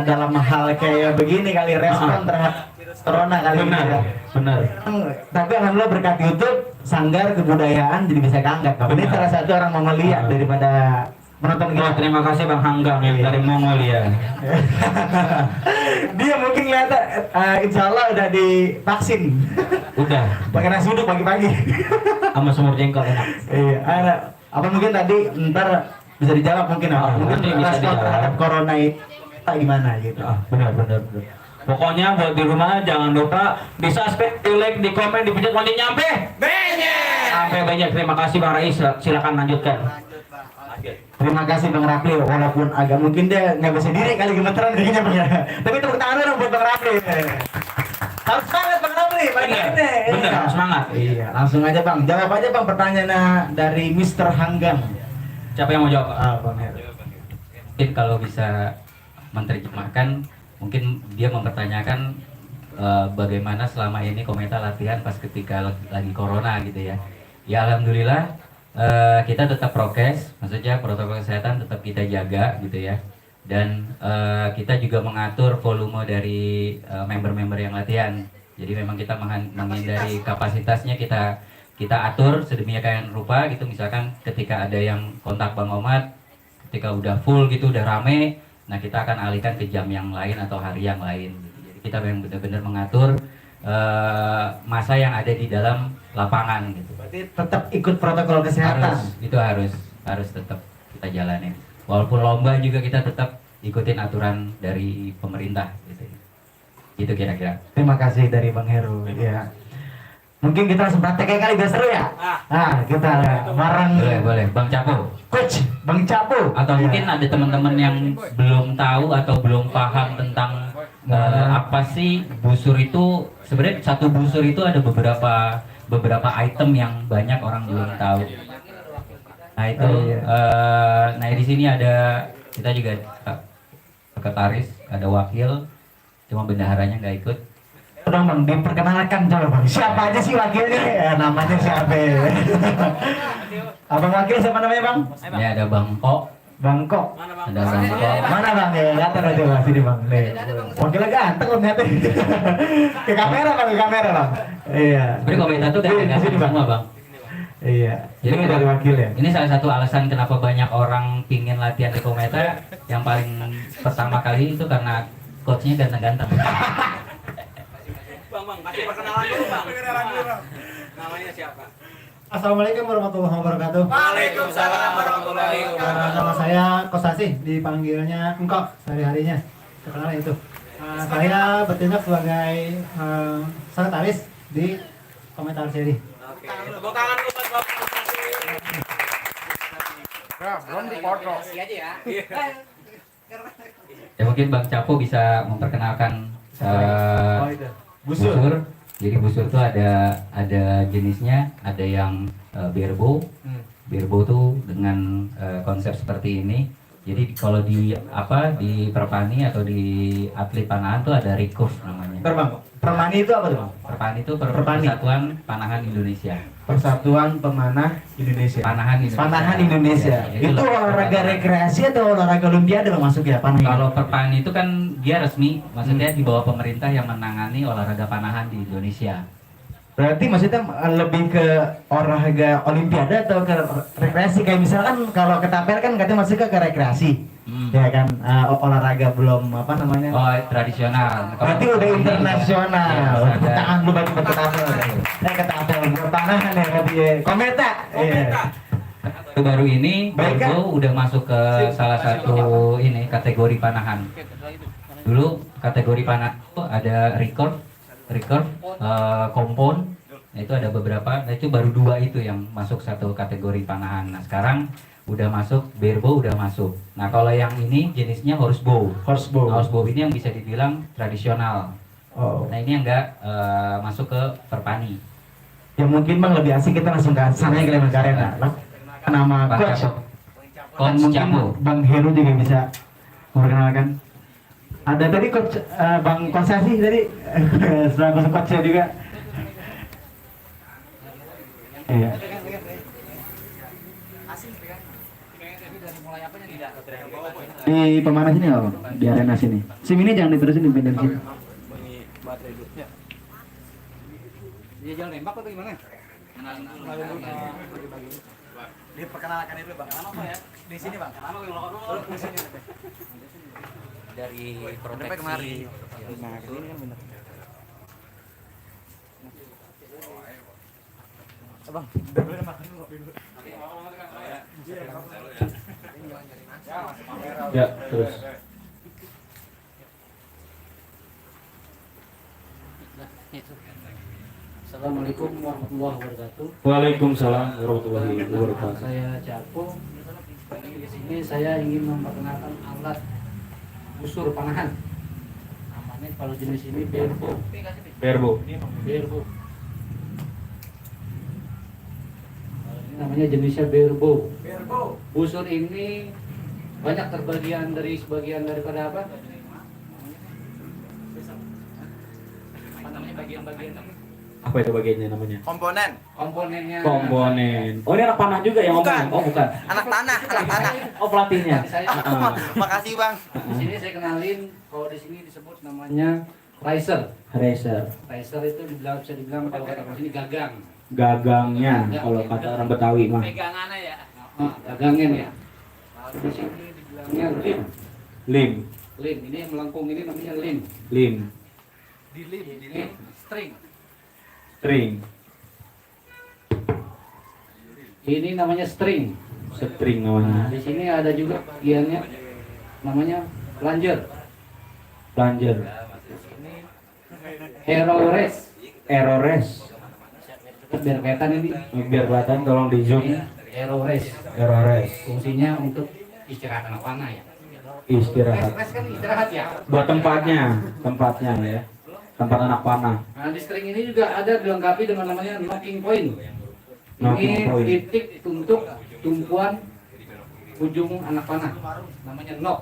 dalam hal kayak begini kali respon terhadap corona kali ini. benar. Tapi alhamdulillah berkat YouTube Sanggar Kebudayaan jadi bisa keangkat. Ini salah satu orang Mongolia daripada menonton Oh, kita. terima kasih Bang Hanggang yang dari Mongolia. Dia mungkin lihat insya Allah udah divaksin. Udah, Pakai nasi uduk pagi-pagi. sama semur jengkol enak. Iya, apa mungkin tadi ntar bisa dijawab mungkin mungkin nanti bisa respon dijawab. terhadap corona itu gimana gitu. Benar. Pokoknya buat di rumah jangan lupa di subscribe, di like, di komen, dipencet lonceng nyampe. Sampai banyak. Terima kasih Bang Rais. Silakan lanjutkan. Terima kasih Bang Rafli, walaupun agak mungkin dia nggak bisa diri kali gemeteran kayaknya Bang ya. Tapi tepuk tangan dong buat Bang Rafli. Harus semangat Bang Rafli, Bener, semangat. Iya, langsung aja Bang. Jawab aja Bang pertanyaan dari Mr. Hanggang. Siapa yang mau jawab? Bang Heru. Mungkin kalau bisa menerjemahkan, mungkin dia mempertanyakan bagaimana selama ini Kometa latihan pas ketika lagi corona gitu ya. Ya alhamdulillah kita tetap prokes, maksudnya protokol kesehatan tetap kita jaga gitu ya. Dan kita juga mengatur volume dari member-member yang latihan. Jadi memang kita menghindari kapasitasnya kita atur sedemikian rupa gitu. Misalkan ketika ada yang kontak Bang Omat, ketika udah full gitu, udah rame, nah kita akan alihkan ke jam yang lain atau hari yang lain. Jadi kita memang benar-benar mengatur masa yang ada di dalam lapangan gitu. Berarti tetap ikut protokol kesehatan. Harus tetap kita jalanin. Walaupun lomba juga kita tetap ikutin aturan dari pemerintah gitu. Gitu kira-kira. Terima kasih dari Bang Heru. Ya. Mungkin kita langsung praktek kali biar seru ya. Nah, kita bareng. Boleh. Bang Capo. Coach Bang Capo. Atau Ya. mungkin ada teman-teman yang belum tahu atau belum paham tentang apa sih busur itu. Sebenarnya satu busur itu ada beberapa item yang banyak orang belum tahu. Nah itu, nah di sini ada kita juga sekretaris, ada wakil, cuma bendaharanya nggak ikut. Udah Bang, diperkenalkan coba Bang. Siapa aja sih wakilnya? Ya, namanya siapa? Abang wakil siapa namanya Bang? Ini ada Bang Ko, Bangkok. ada Bang Ko. Mana Bang ya? Ganteng aja Bang sini Bang. Nih. Wakilnya ganteng loh ngeliatnya. Ke kamera Bang, ke kamera Bang. Iya. Sebenarnya komentar tuh Di gak sini, Bang. semua Bang. Iya. Jadi Ini dari wakil ya. Ini salah satu alasan kenapa banyak orang pingin latihan di Kometa. Yang paling pertama kali itu karena coachnya ganteng-ganteng. Bang, kasih perkenalan dulu, Bang. Namanya siapa? Assalamualaikum warahmatullahi wabarakatuh. Waalaikumsalam warahmatullahi wabarakatuh. Nama saya Kosasi, dipanggilnya Engkok sehari-harinya. Terkenal itu. Saya bertindak sebagai sekretaris di Komentar Seri. Oke, tepuk tangan dulu buat Bapak Kosasi. Belum dipotong. Aja ya. Ya mungkin Bang Capo bisa memperkenalkan Busur. busur. Jadi busur tuh ada jenisnya, ada yang berbo. Berbo tuh dengan konsep seperti ini. Jadi kalau di perpani atau di atlet panahan tuh ada recurve namanya. Bentar Bang, Permani itu apa tuh Bang? Perpani itu Perpani. Persatuan Panahan Indonesia. Persatuan Pemanah Indonesia. Panahan Indonesia. Panahan Indonesia. Ya, Itu olahraga rekreasi atau olahraga olimpiade Bang masuk ya panahan? Kalau perpani itu kan dia resmi, maksudnya di bawah pemerintah yang menangani olahraga panahan di Indonesia. Berarti maksudnya lebih ke olahraga olimpiade atau ke rekreasi? Kayak misalkan kalau ketapel kan katanya masuk ke rekreasi. Ya kan, olahraga belum apa namanya? Oh, tradisional. Berarti udah internasional. Ya, ada. Tangan lu bagi ketapel. Ketapel panahan ya berarti ya. Kometa. Iya. Baru ini Baik, kan? Berbo udah masuk ke salah satu ini kategori panahan. Dulu kategori panahan itu ada recurve, compound. Nah, itu ada beberapa. Nah, itu baru 2 itu yang masuk satu kategori panahan. Nah, sekarang udah masuk berbo, udah masuk. Nah, kalau yang ini jenisnya horsebow. Horsebow. Horsebow ini yang bisa dibilang tradisional. Oh. Nah, ini yang enggak masuk ke perpani. Ya mungkin Bang lebih asik kita langsung ke sana ya ke arena. Nama Bang coach. Capo. Dan Coach mungkin Capo. Bang Heru juga bisa memperkenalkan. Ada tadi coach Bang Kosasi tadi setelah coachnya juga. Iya. Di pemanah sini nggak Bang? Di arena sini. SIM ini jangan diterusin di pinggir sini. Dia jalan nembak atau gimana? Diperkenalkan dulu Bang. Nama apa ya? Di sini Bang. Nama yang lo di sini. Dari proteksi. Nah, ini kan benar. Bang, Ya, terus. Assalamualaikum warahmatullahi wabarakatuh. Waalaikumsalam warahmatullahi wabarakatuh. Saya Capo. Di sini saya ingin memperkenalkan alat busur panahan. Namanya kalau jenis ini berbo. Berbo. Berbo. Ini namanya jenisnya berbo. Busur ini banyak terbagian dari sebagian daripada apa? Apa namanya bagian-bagian Apa itu bagiannya namanya? komponen. komponennya? Komponen. Oh, ini anak panah juga yang Bukan. ngomong? Oh, bukan. Anak tanah, anak tanah. Oh, pelatihnya. Saya Makasih Bang. di sini saya kenalin kalau di sini disebut namanya riser. Racer. Riser itu bisa dibilang kalau kata orang sini gagang. Gagangnya kalau kata orang Betawi mah. Pegangannya ya. Gagangin ya. Lalu di sini dibilangnya lim. Lim. Lim ini yang melengkung ini namanya lim. Lim. Ini string. String. Ini namanya string. String Nah, namanya. di sini ada juga bagiannya namanya plunger. Plunger. Hero race. Error race. Biar kelihatan ini. Biar kelihatan tolong di zoom. Ini hero race. Error race. Fungsinya untuk istirahat anak panah ya. Istirahat. Race kan istirahat ya. Buat tempatnya ya. Tempat anak panah. Nah, di string ini juga ada dilengkapi dengan namanya knocking point. Knocking Ini point. titik untuk tumpuan ujung anak panah. Namanya knock.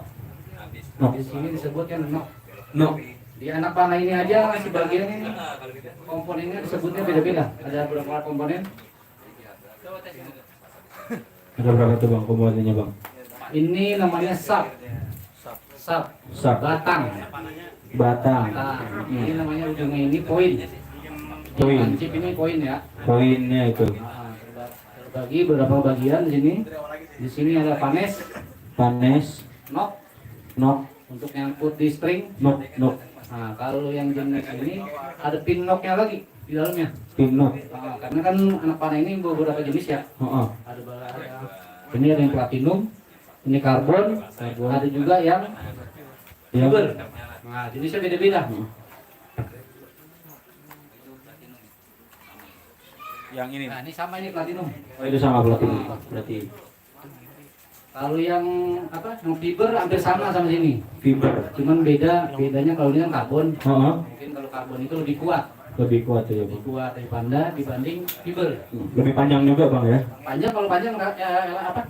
Knock. Di sini disebutkan knock. No. Di anak panah ini aja sebagian ini komponennya disebutnya beda-beda. Ada beberapa komponen. Ada berapa tuh bang komponennya bang? Ini namanya sub. Sub. Sub. Batang. Batang. Nah, ini namanya ujungnya ini poin. Poin. Lancip ini poin ya. Poinnya itu. Nah, terbagi beberapa bagian di sini. Di sini ada panes, Panes. knock Knock. untuk nyangkut di string. Knock. Knock. Nah, kalau yang jenis ini ada pin knocknya lagi di dalamnya. Pin knock. Nah, karena kan anak panah ini beberapa jenis ya. Oh. Ini ada yang platinum, ini karbon, ada juga yang fiber. Nah, jenisnya beda-beda. Yang ini. Nah, ini sama ini platinum. Oh itu sama berarti. Kalau yang apa? Yang fiber hampir sama sini. Fiber. Cuman bedanya kalau ini kan karbon. Oh. Mungkin kalau karbon itu lebih kuat. Lebih kuat ya Lebih bang. kuat dibanding fiber. Lebih panjang juga bang ya. Panjang kalau panjang apa?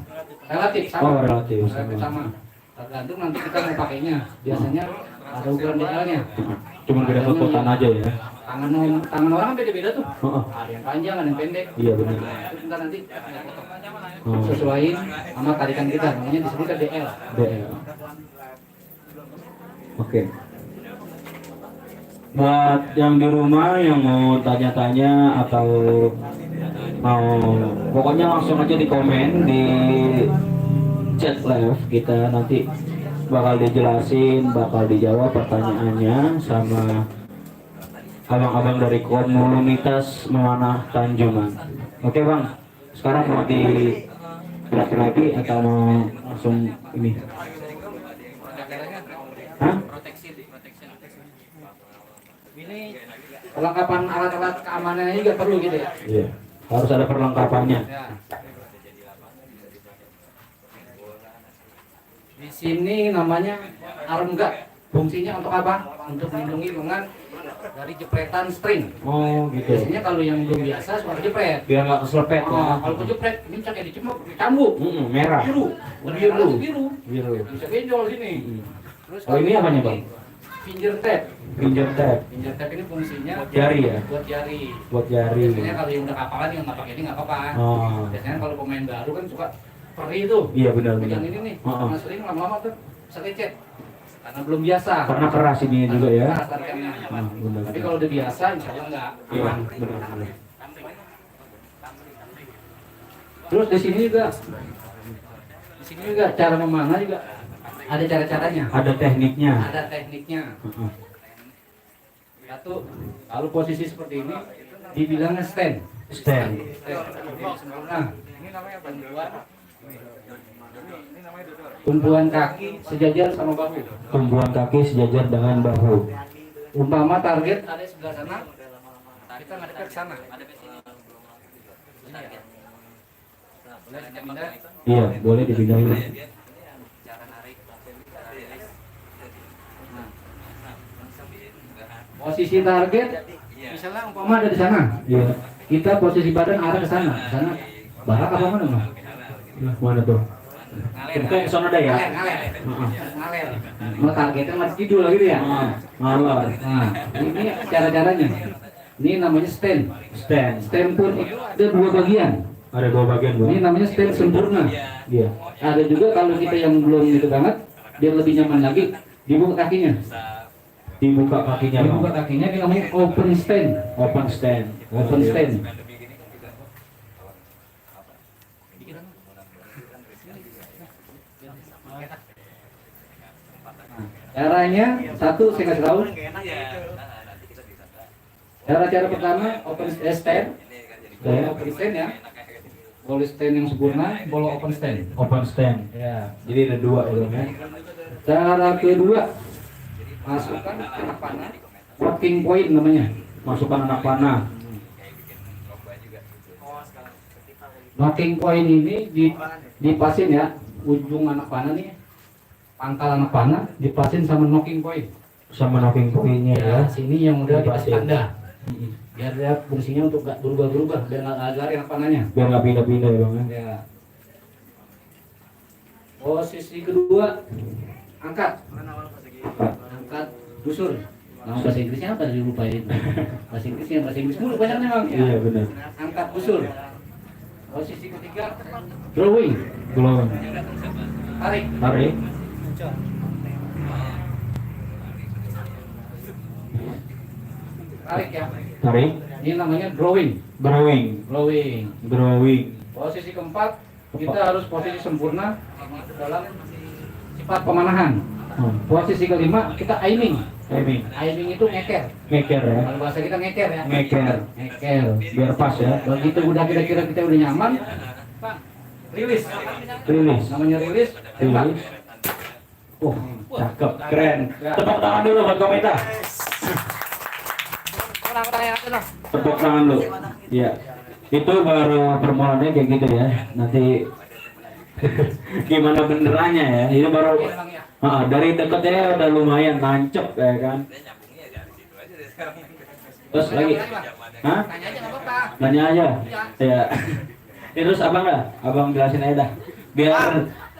Relatif sama. Oh relatif. Relatif sama. Tergantung nanti kita mau pakainya. Biasanya ada ukuran DL-nya. Cuma beda kekuatan aja ya. Tangan orang kan beda-beda tuh. Oh. Ada yang panjang, ada yang pendek. Iya benar. Itu kita nanti Oh. sesuaiin sama tarikan kita. Namanya disebutkan DL. DL. Oke. Buat yang di rumah yang mau tanya-tanya atau mau pokoknya langsung aja di komen di chat live kita, nanti bakal dijelasin, bakal dijawab pertanyaannya sama abang-abang dari komunitas Memanah Tanjungan. Oke bang, sekarang mau dijelasin lagi atau mau langsung ini? Hah? Ini perlengkapan alat-alat keamanannya juga perlu gitu ya. Iya, harus ada perlengkapannya. Ya. Di sini namanya arm guard. Fungsinya untuk apa? Untuk melindungi lengan dari jepretan string. Oh gitu. Biasanya kalau yang belum biasa suka jepret. Biar nggak keselepet ya. Kalau kejepret, ini kayak dicambuk. Merah. Biru. Biru. Biru. Bisa benjol sini. Terus Oh ini apanya bang? finger tape. Finger tape. Finger tape ini fungsinya Buat jari ya? buat jari. Buat jari. Biasanya kalau yang udah kapalan yang nggak pakai ini nggak apa-apa. Oh. Biasanya kalau pemain baru kan suka perih tuh. Iya benar benar. Pegang ini nih, Oh. karena sering lama-lama tuh bisa lecet. Karena belum biasa. Karena keras ini juga ya. Keras tarikannya. Benar. Tapi kalau udah biasa, insya Allah nggak Iya aman. benar benar. Terus di sini juga cara memanah juga ada cara-caranya. Ada tekniknya. Ada tekniknya. Heeh. Satu, kalau posisi seperti ini dibilangnya stand. Stand. Ini sempurna. Ini namanya tumpuan kaki sejajar sama bahu. Tumpuan kaki sejajar dengan bahu. Umpama target ada di sebelah sana, kita ngadepnya ke sana. Iya, boleh dipindahin. Posisi target, misalnya umpama ada di sana, Iya. kita posisi badan arah ke sana. Sana barak apa mana mah? Nah, mana tuh? Itu kayak sono ada ya? Ngaler. Mau targetnya masih tidur gitu ya? Ngalor. Nah, ini cara-caranya. Ini namanya stand. Stand. Stand pun itu ada dua bagian. Ada dua bagian Ini bang. namanya stand sempurna. Iya. Ada juga kalau kita yang belum itu banget, biar lebih nyaman lagi, dibuka kakinya. Dibuka kakinya bang. Dibuka kakinya ini namanya open stand. Open stand. Open stand. Caranya satu saya kasih tahu. Cara-cara pertama open stand, open stand ya. Bola stand yang sempurna, bola open stand. Open stand. Ya. Jadi ada dua itu ya. Cara kedua, masukkan anak panah, walking point namanya. Masukkan anak panah. Walking point ini dipasin ya, ujung anak panah nih, pangkal anak panah dipasin sama knocking point. Sama knocking point-nya ya. Sini yang udah Dipasin. dikasih tanda. Biar dia fungsinya untuk gak berubah-berubah, biar nggak lari anak panahnya. Biar nggak pindah-pindah ya bang. Ya. Posisi kedua, angkat busur. Nah, bahasa Inggrisnya apa tadi lupain? Bahasa Inggris mulu banyaknya bang. Ya. Iya benar. Angkat busur. Posisi ketiga, drawing. Belum. Tarik. Tarik. Tarik ya. Tarik. Ini namanya drawing. Drawing. Drawing. Drawing. Posisi keempat, kita harus posisi sempurna dalam sifat pemanahan. Posisi kelima, kita aiming. Aiming. Aiming itu ngeker. Ngeker ya. Kalau bahasa kita ngeker ya. Ngeker. Ngeker. Biar pas ya. Begitu udah kira-kira kita udah nyaman, rilis. Rilis. Namanya rilis. Tembak. Rilis. Oh, cakep, keren. Tepuk tangan dulu buat Kometa. Tepuk tangan dulu. Iya. Itu baru permulaannya kayak gitu ya. Nanti gimana benerannya ya. Ini baru dari deketnya udah lumayan nancep ya kan. Terus lagi. Hah? Tanya aja nggak apa-apa. Nanya aja. Ya. Terus abang dah. Abang jelasin aja dah. Biar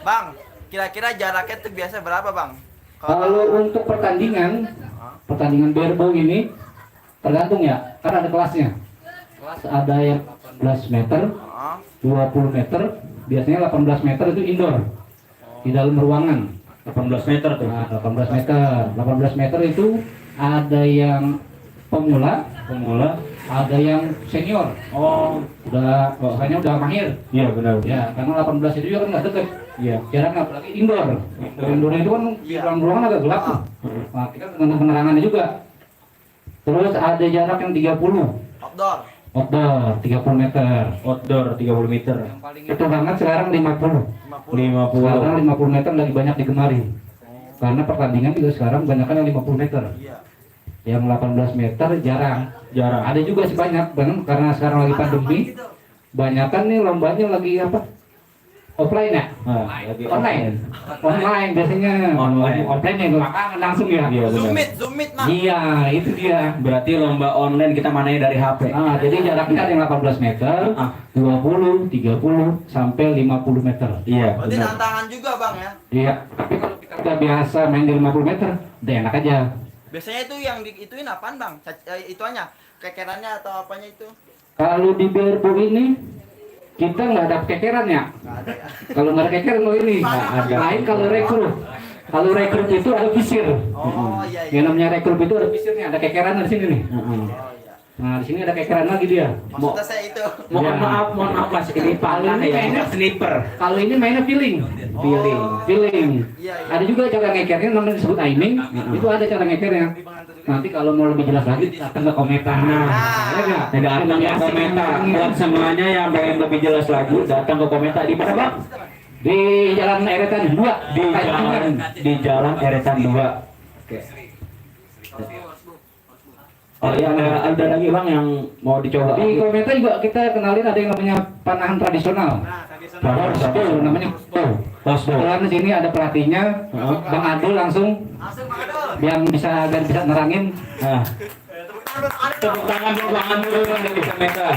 Bang, kira-kira jaraknya tuh biasa berapa bang? Kalau untuk pertandingan barebow ini tergantung ya, karena ada kelasnya. Kelas ada yang 18 meter, 20 meter, biasanya 18 meter itu indoor di dalam ruangan. 18 meter tuh. Nah, 18 meter itu ada yang pemula, ada yang senior. Oh, Misalnya udah mahir. iya benar. Ya, karena 18 itu juga kan nggak deket. Iya. Jarang apalagi indoor. Indoor itu kan di dalam ruangan agak gelap tuh. Nah, kita tergantung penerangannya juga. Terus ada jarak yang 30. Outdoor 30 meter. Outdoor 30 meter. Yang paling itu banget sekarang 50. 50. Sekarang 50 meter lagi banyak digemari. Karena pertandingan juga sekarang banyak yang 50 meter. Yang 18 meter jarang. Ada juga sih banyak, karena sekarang lagi pandemi. Banyakan nih lombanya lagi apa? Offline ya? Nah, lagi Online biasanya. Offline yang lapangan langsung ya. Iya benar. Zoom meet mah. Iya, itu dia. Berarti lomba online kita mananya dari HP. Nah, jadi jaraknya ada yang 18 meter, 20, 30, sampai 50 meter. Iya. Berarti Benar. tantangan juga bang ya. Iya, tapi kalau kita udah biasa main di 50 meter, udah enak aja. Biasanya itu yang diituin apaan bang? Ituannya, kekerannya atau apanya itu? Kalau di barebow ini, kita nggak ada kekeran ya. Kalau nggak ada kekeran lo ini, lain kalau rekrut. Kalau rekrut itu ada visir. Oh iya iya. Yang namanya rekrut itu ada visirnya, ada kekeran di sini nih. Nah, di sini ada kekeran lagi dia. Maksudnya saya itu. Mohon maaf Mas, ini paling Ini ya, mainnya sniper. Kalau ini mainnya feeling. Feeling. Iya, iya. Ada juga cara ngekernya namanya disebut aiming. Itu ada cara ngekernya. Nanti kalau mau lebih jelas lagi datang ke Kometa. Nah, ya nggak? Datang ke Kometa. Buat semuanya yang pengen lebih jelas lagi, datang ke Kometa di mana Bang? Di Jalan Eretan 2. Di jalan Eretan 2. Oke. Oh iya, ada lagi Bang yang mau dicoba. Di Kometa juga kita kenalin ada yang namanya panahan tradisional. Crossbow namanya crossbow. Kebetulan di sini ada pelatihnya, Bang Adul langsung yang bisa nerangin. Nah. Tepuk tangan dulu Bang Adul dari Kometa.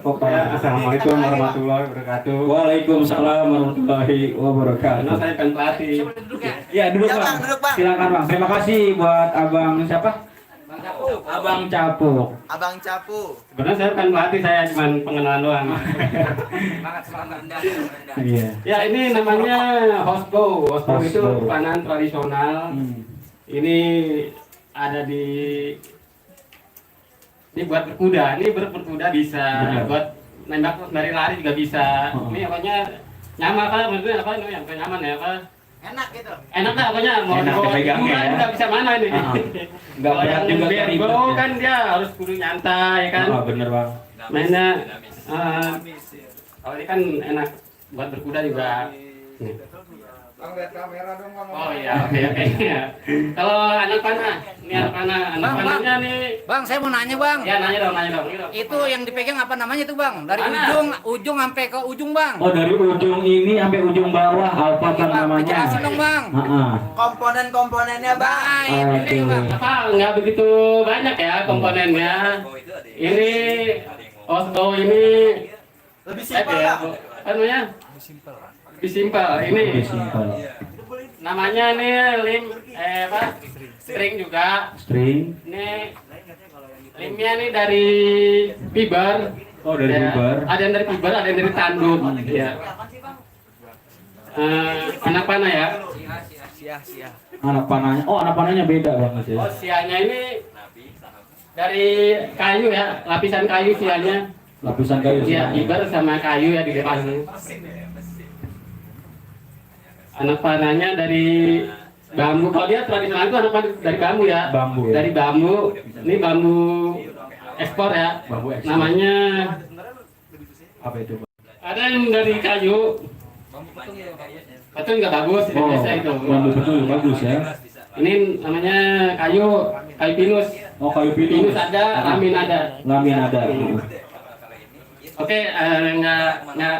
Assalamualaikum warahmatullahi wabarakatuh. Waalaikumsalam warahmatullahi wabarakatuh. Karena saya kan pelatih. Ya duduk Ya, Bang. Bang, duduk, Bang. Silakan Bang. Terima kasih buat Abang siapa? Abang Capuk. Abang Capu. Sebenarnya saya kan pelatih, saya cuma pengenalan doang. Iya. Ya ini namanya horsebow. Horsebow itu Horsebow. panahan tradisional. Ini ada di buat berkuda. Ini berkuda bisa, Benar. buat nembak dari lari juga bisa. Oh. Ini pokoknya nyaman kan, maksudnya apa? Ini yang nyaman ya apa? Enak gitu. Enak dah pokoknya mau Enak dipegangnya ya. nggak bisa mana ini. Nggak Kalau berat yang juga beribu ribet ya. kan dia harus kudu nyantai kan. Oh, bener bang. Mainnya kalau ini kan enak buat berkuda juga. Nih. Oh iya, oke. Kalau anak panah, ini anak panah, panahnya nih. Bang, saya mau nanya bang. Ya nanya dong. Itu yang dipegang apa namanya tuh bang? Dari Mana? ujung sampai ke ujung bang. Oh dari ujung ini sampai ujung bawah apa kan Bang, namanya? dijelasin dong bang. Komponen-komponennya bang. Nah, ini bang. Apa nggak begitu banyak ya komponennya. Ini Osbo ini Lebih simpel ya, bang. apa namanya? Lebih simpel. Ini Lebih simpel. namanya nih string juga. String. Ini limnya nih dari fiber. Oh dari Ya, fiber. ada yang dari fiber, ada yang dari tanduk. Ya. Anak panah ya. Sia. Anak panahnya. Oh anak panahnya beda banget ya. Oh sianya ini dari kayu ya, lapisan kayu sianya. Lapisan kayu. Iya, semuanya. fiber sama kayu ya di depan. Anak panahnya dari bambu. Kalau dia tradisional itu anak panah dari bambu ya. Bambu ya. Dari bambu. Ini bambu ekspor ya. Bambu ekspor. Namanya Apa itu? ada yang dari kayu. Itu nggak bagus, ini Oh, biasa itu. bambu betul bagus ya. Ini namanya kayu pinus. Oh kayu Pinus pinus. ada, lamin ada. Lamin ada. Oke, nggak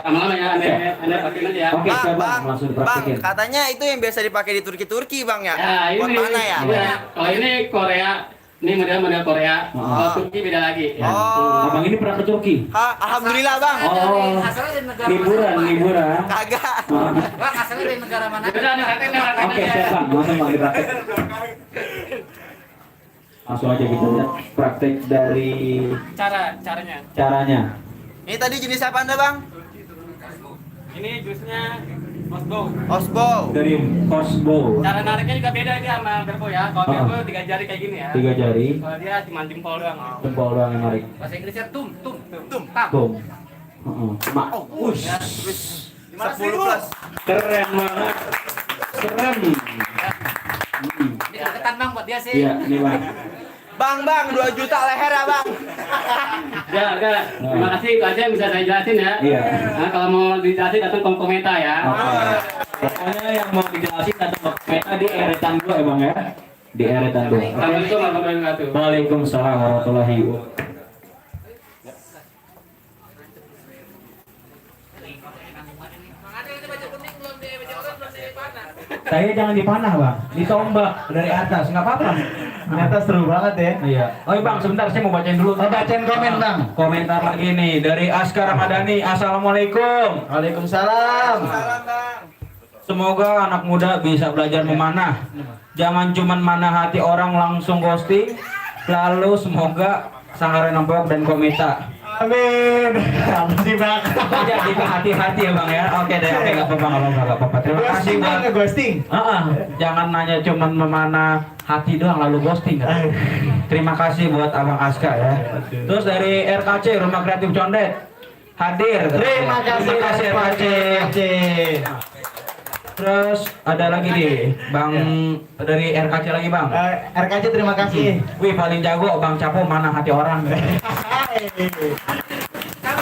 lama-lama ya, anda pakai aja ya. Oke, siap bang, langsung Bang, dipraktekin. katanya itu yang biasa dipakai di Turki bang ya? Ya, Buat ini. mana ya? Iya. Kalau ini Korea, ini model Korea. Kalau Turki beda lagi. Ya. Oh. Abang ini pernah ke Turki? Alhamdulillah bang. Oh, Asalnya dari negara liburan. Kagak. Oh. Bang, asalnya dari negara mana? Udah, praktek Oke, aja. siap bang, langsung bang dipraktek. Langsung aja gitu ya. Praktek dari Caranya. caranya. Ini tadi jenis apa anda bang? Ini jusnya Osbo. Osbo. Dari Osbo. Cara nariknya juga beda dia sama Berbo ya. Kalau Oh. Berbo 3 jari kayak gini ya. 3 jari, Kalau dia cuma jempol doang. jempol doang yang narik. Bahasa Inggrisnya tum. Tum. Ush. 10 plus. Keren banget. Keren. Ini deketan bang buat dia sih. Iya, ini bang. Bang, 2 juta leher ya bang. Ya, oke. Terima kasih itu aja yang bisa saya jelasin ya. Iya. Nah, kalau mau dijelasin datang ke Kometa ya. Oke. Pokoknya yang mau dijelasin datang ke Meta di eretan 2 ya bang ya. Di eretan 2. Assalamualaikum warahmatullahi wabarakatuh. Waalaikumsalam warahmatullahi wabarakatuh. Saya jangan dipanah bang, ditombak dari atas, nggak apa-apa. Ternyata seru banget ya. Iya. Oh bang, sebentar saya mau bacain dulu. Oh, bacain komen, Bang. Komentar lagi nih dari Askar Ramadhani. Assalamualaikum. Waalaikumsalam. Salam bang. Semoga anak muda bisa belajar memanah. Jangan cuman mana hati orang langsung ghosting. Lalu semoga Sanggarai Nempok dan Kometa. Amin. Apa sih bang? Jadi hati-hati ya bang ya. Oke deh, oke nggak apa-apa, nggak apa-apa. Terima kasih buat. Ghosting. Jangan nanya cuman memanah hati doang lalu ghosting kan? Terima kasih buat Abang Aska ya. Terus dari RKC Rumah Kreatif Condet hadir. Terima kasih RKC. Terus ada lagi nih Bang dari RKC lagi Bang. RKC terima kasih. Wih paling jago Bang Capo mana hati orang.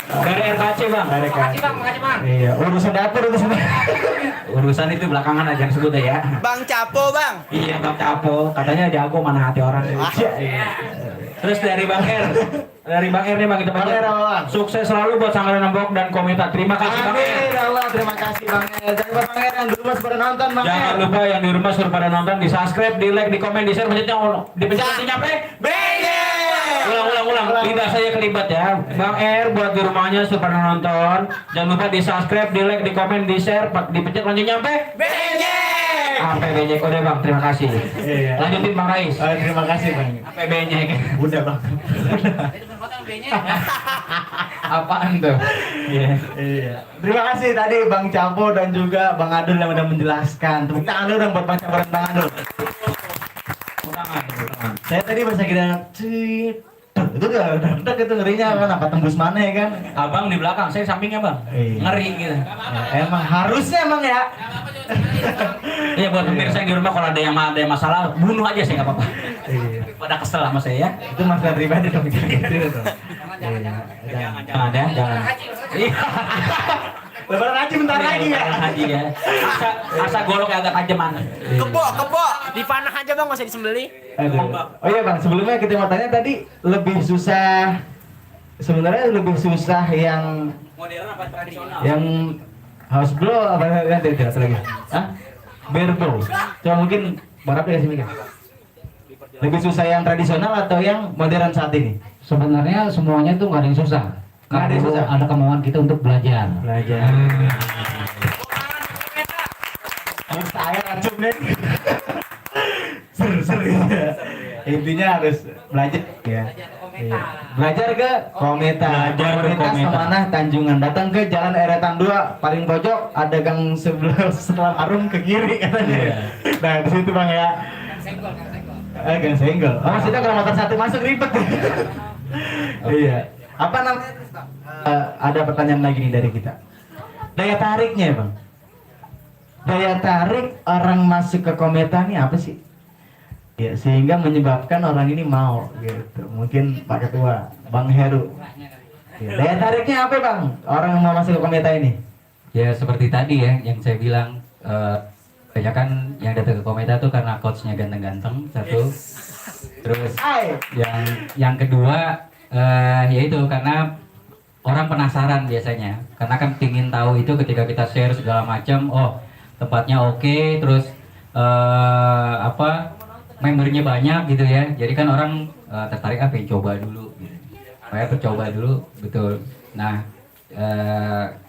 Dari RKC Bang. Makasih bang. Iya, urusan dapur Urusan itu belakangan aja yang sebut ya. Bang Capo bang. Iya Bang Capo, katanya jago mana hati orang. Terus dari Bang R, nih Bang kita Bang R, Bang. sukses selalu buat Sanggarai Nembok dan Kometa. Terima kasih Bang R. Amin Allah, terima kasih Bang Er. Jangan lupa Bang Er yang di rumah pada nonton Bang Jangan Er. lupa yang di rumah suruh pada nonton, di subscribe, di like, di komen, di share, dipencet nyampe. Ulang. Lidah saya kelibat ya. Bang R buat di rumahnya suruh pada nonton. Jangan lupa di subscribe, di like, di komen, di share, dipencet lanjut nyampe. Sampai benyek. Udah Bang, terima kasih. Iya. Lanjutin Bang Rais. Terima kasih Bang. Sampai benyek. Udah Bang. Itu berpotong B-nya. Apaan tuh? Iya. Terima kasih tadi Bang Capo dan juga Bang Adul yang udah menjelaskan. Tepuk tangan dulu dong buat Bang Capo dan Bang Adul. Tangan. Saya tadi bahasa kira itu udah deg itu ngerinya kan, apa tembus mana ya kan? Abang di belakang, saya sampingnya bang. Iya. Ngeri gitu. Ya, emang harusnya emang ya. Iya buat pemirsa yang di rumah kalau ada yang masalah bunuh aja sih nggak apa-apa. Iya. Pada kesel sama saya ya. Itu masalah pribadi dong gitu tuh. Jangan ya, jangan. Iya. Lebaran haji bentar lagi ya. Lebaran haji ya. Asa golok agak tajaman. Kebo, dipanah aja bang, nggak usah disembeli. Aduh. Oh iya bang, sebelumnya kita mau tanya tadi lebih susah, sebenarnya lebih susah yang Modern apa tradisional? yang house blow apa tidak lagi? Hah? Berblow. Coba mungkin berapa ya sih mikir? Lebih susah yang tradisional atau yang modern saat ini? Sebenarnya semuanya tuh nggak ada yang susah. Nggak ada yang susah. Ada kemauan kita untuk belajar. Belajar. Saya langsung deh. Seru ya. Intinya harus belajar ya. Iya. Belajar ke Kometa. Belajar ke Komunitas Kometa. Pemanah Tanjungan. Datang ke Jalan Eretan 2 paling pojok, ada gang setelah Arum ke kiri katanya. Iya. Nah, di situ Bang ya. Gang Senggol. Oh, maksudnya kalau motor satu masuk ribet. Iya. Apa namanya? Ada pertanyaan lagi nih dari kita. Daya tariknya, Bang. Daya tarik orang masuk ke Kometa nih apa sih? Ya, sehingga menyebabkan orang ini mau gitu. Mungkin Pak Ketua, Bang Heru. Ya, daya tariknya apa, Bang? Orang yang mau masuk ke Kometa ini? Ya seperti tadi ya yang saya bilang, kebanyakan yang datang ke Kometa tuh karena coachnya ganteng-ganteng satu. Terus yang kedua yaitu karena orang penasaran biasanya, karena kan pingin tahu itu ketika kita share segala macam. Oh, tempatnya oke, terus membernya banyak gitu ya, jadi kan orang tertarik pengen coba dulu gitu. Saya percoba dulu, betul. Nah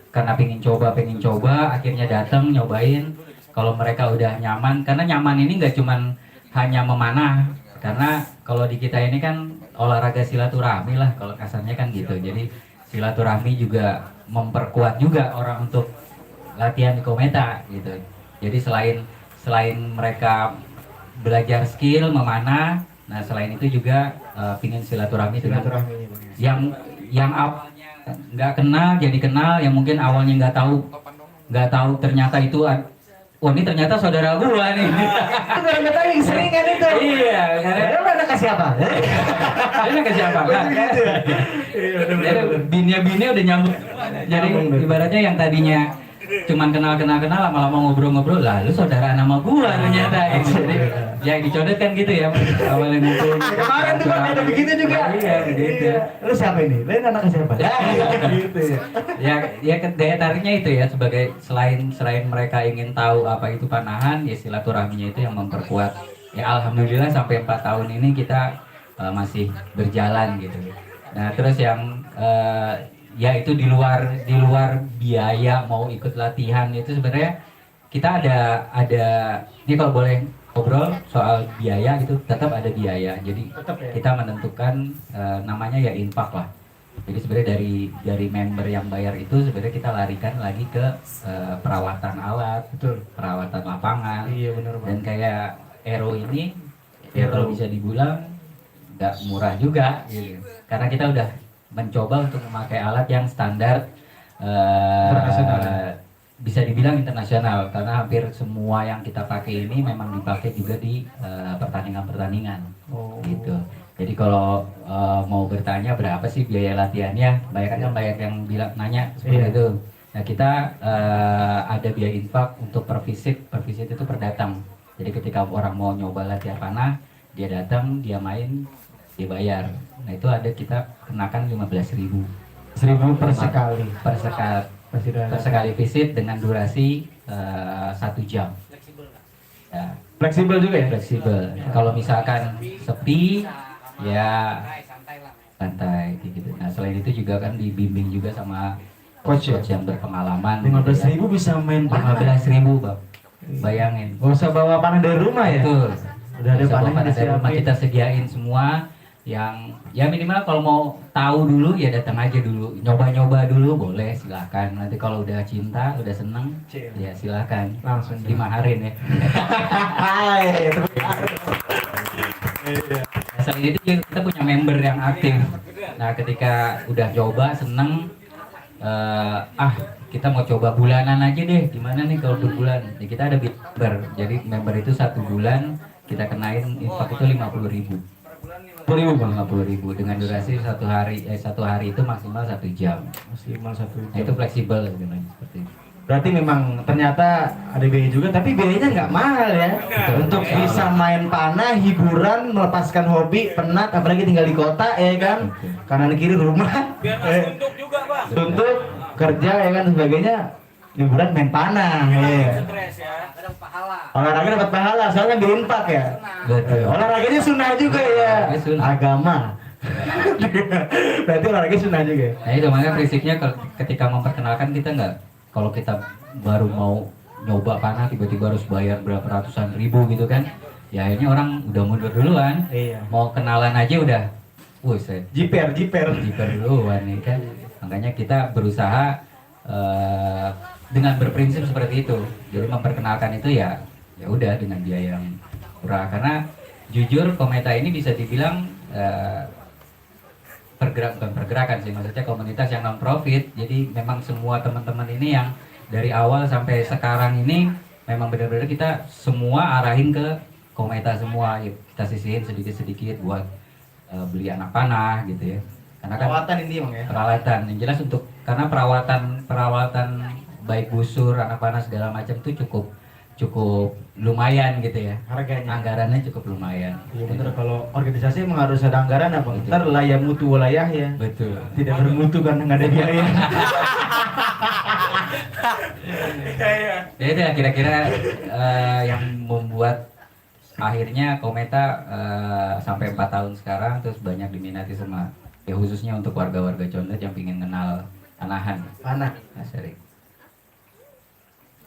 karena pengen coba akhirnya datang nyobain. Kalau mereka udah nyaman, karena nyaman ini nggak cuman hanya memanah, karena kalau di kita ini kan olahraga silaturahmi lah kalau kasarnya kan gitu. Jadi silaturahmi juga memperkuat juga orang untuk latihan di Kometa gitu. Jadi selain mereka belajar skill memanah, nah selain itu juga pingin silaturahmi dengan yang awalnya nggak kenal jadi kenal, yang mungkin awalnya nggak tahu ternyata itu ini ternyata saudara gua nih. Ternyata yang sering kan itu. Iya, karena Ada kasih apa? ini kasih apa? Bini udah nyambung. Jadi ibaratnya yang tadinya cuman kenal lama-lama ngobrol lah, lu saudara nama gua ternyata. Jadi ya dicodet kan gitu ya awalnya ngumpul. Kemarin tuh ada begitu juga. Iya, begitu. Lu siapa ini? Lu anak siapa? Ya, Gitu ya. ya daya tariknya itu ya, sebagai selain mereka ingin tahu apa itu panahan, ya silaturahminya itu yang memperkuat. Ya alhamdulillah sampai 4 tahun ini kita masih berjalan gitu. Nah terus yang ya itu di luar biaya mau ikut latihan itu sebenarnya kita ada ini kalau boleh ngobrol soal biaya gitu, tetap ada biaya. Jadi kita menentukan namanya ya infak lah. Jadi sebenarnya dari member yang bayar itu sebenarnya kita larikan lagi ke perawatan alat, perawatan lapangan. Iya benar Bang. Dan kayak Aero ini ya kalau bisa dibilang nggak murah juga gitu. Karena kita udah mencoba untuk memakai alat yang standar bisa dibilang internasional, karena hampir semua yang kita pakai ini memang dipakai juga di pertandingan-pertandingan. Gitu. Jadi kalau mau bertanya berapa sih biaya latihannya, banyak yang bilang nanya seperti itu. Nah kita ada biaya infak untuk per visit itu per datang. Jadi ketika orang mau nyoba latihan panah, dia datang, dia main, dia bayar. Nah itu ada kita kenakan 15.000 per sekali. Per sekali visit dengan durasi 1 jam. Ya, Fleksibel juga ya? fleksibel. Kalau misalkan sepi, ya santai gitu. Nah selain itu juga kan dibimbing juga sama coach yang berpengalaman. 15.000 bisa main panah. 15.000 bang. Bayangin. Gak usah bawa panah dari rumah ya? Betul. Udah ada panah dari rumah, kita sediain semua. Yang ya minimal kalau mau tahu dulu ya datang aja dulu, nyoba dulu boleh, silakan. Nanti kalau udah cinta, udah seneng, ya silakan Langsung dimaharin ya. Selain itu juga kita punya member yang aktif. Nah ketika udah coba seneng, kita mau coba bulanan aja deh, gimana nih kalau berbulan? Ya, kita ada member, jadi member itu 1 bulan kita kenain infak itu 50.000. 50.000 dengan durasi 1 hari, 1 hari itu maksimal 1 jam. Maksimal 1 jam. Nah, itu fleksibel sebenarnya seperti itu. Berarti memang ternyata ada biaya juga, tapi biayanya nggak mahal ya. Untuk bisa main panah, hiburan, melepaskan hobi, penat, apalagi tinggal di kota ya kan. Kanan kiri rumah. Suntuk juga Pak. Suntuk, kerja ya kan sebagainya. Hiburan main panah. Ya. Olahraga dapat pahala, soalnya diinfak ya. Olahraganya sunnah juga ya. Agama. Berarti olahraga sunnah juga. Nah itu makanya prinsipnya ketika memperkenalkan kita nggak, kalau kita baru mau nyoba panah tiba-tiba harus bayar berapa ratusan ribu gitu kan, ya akhirnya orang udah mundur duluan. Iya. Mau kenalan aja udah jiper duluan nih kan. Makanya kita berusaha dengan berprinsip seperti itu, jadi memperkenalkan itu ya udah dengan biaya yang murah, karena jujur Kometa ini bisa dibilang bukan pergerakan sih, maksudnya komunitas yang non profit. Jadi memang semua teman-teman ini yang dari awal sampai sekarang ini memang benar-benar kita semua arahin ke Kometa semua, ya, kita sisihin sedikit-sedikit buat beli anak panah gitu ya, karena kan perawatan ini Bang ya. Perawatan yang jelas karena perawatan baik busur, anak panah segala macam itu cukup lumayan gitu ya, Harganya. anggarannya cukup lumayan. Iya bener, kalau organisasi emang harus ada anggaran apa? Betul. Ntar layak mutu wilayah ya. Betul. Tidak bermutu karena nggak ada biaya. Ya itu ya kira-kira yang membuat akhirnya Kometa sampai 4 tahun sekarang terus banyak diminati sama ya, khususnya untuk warga-warga Condet yang ingin kenal panahan. Panah. Nah, sering.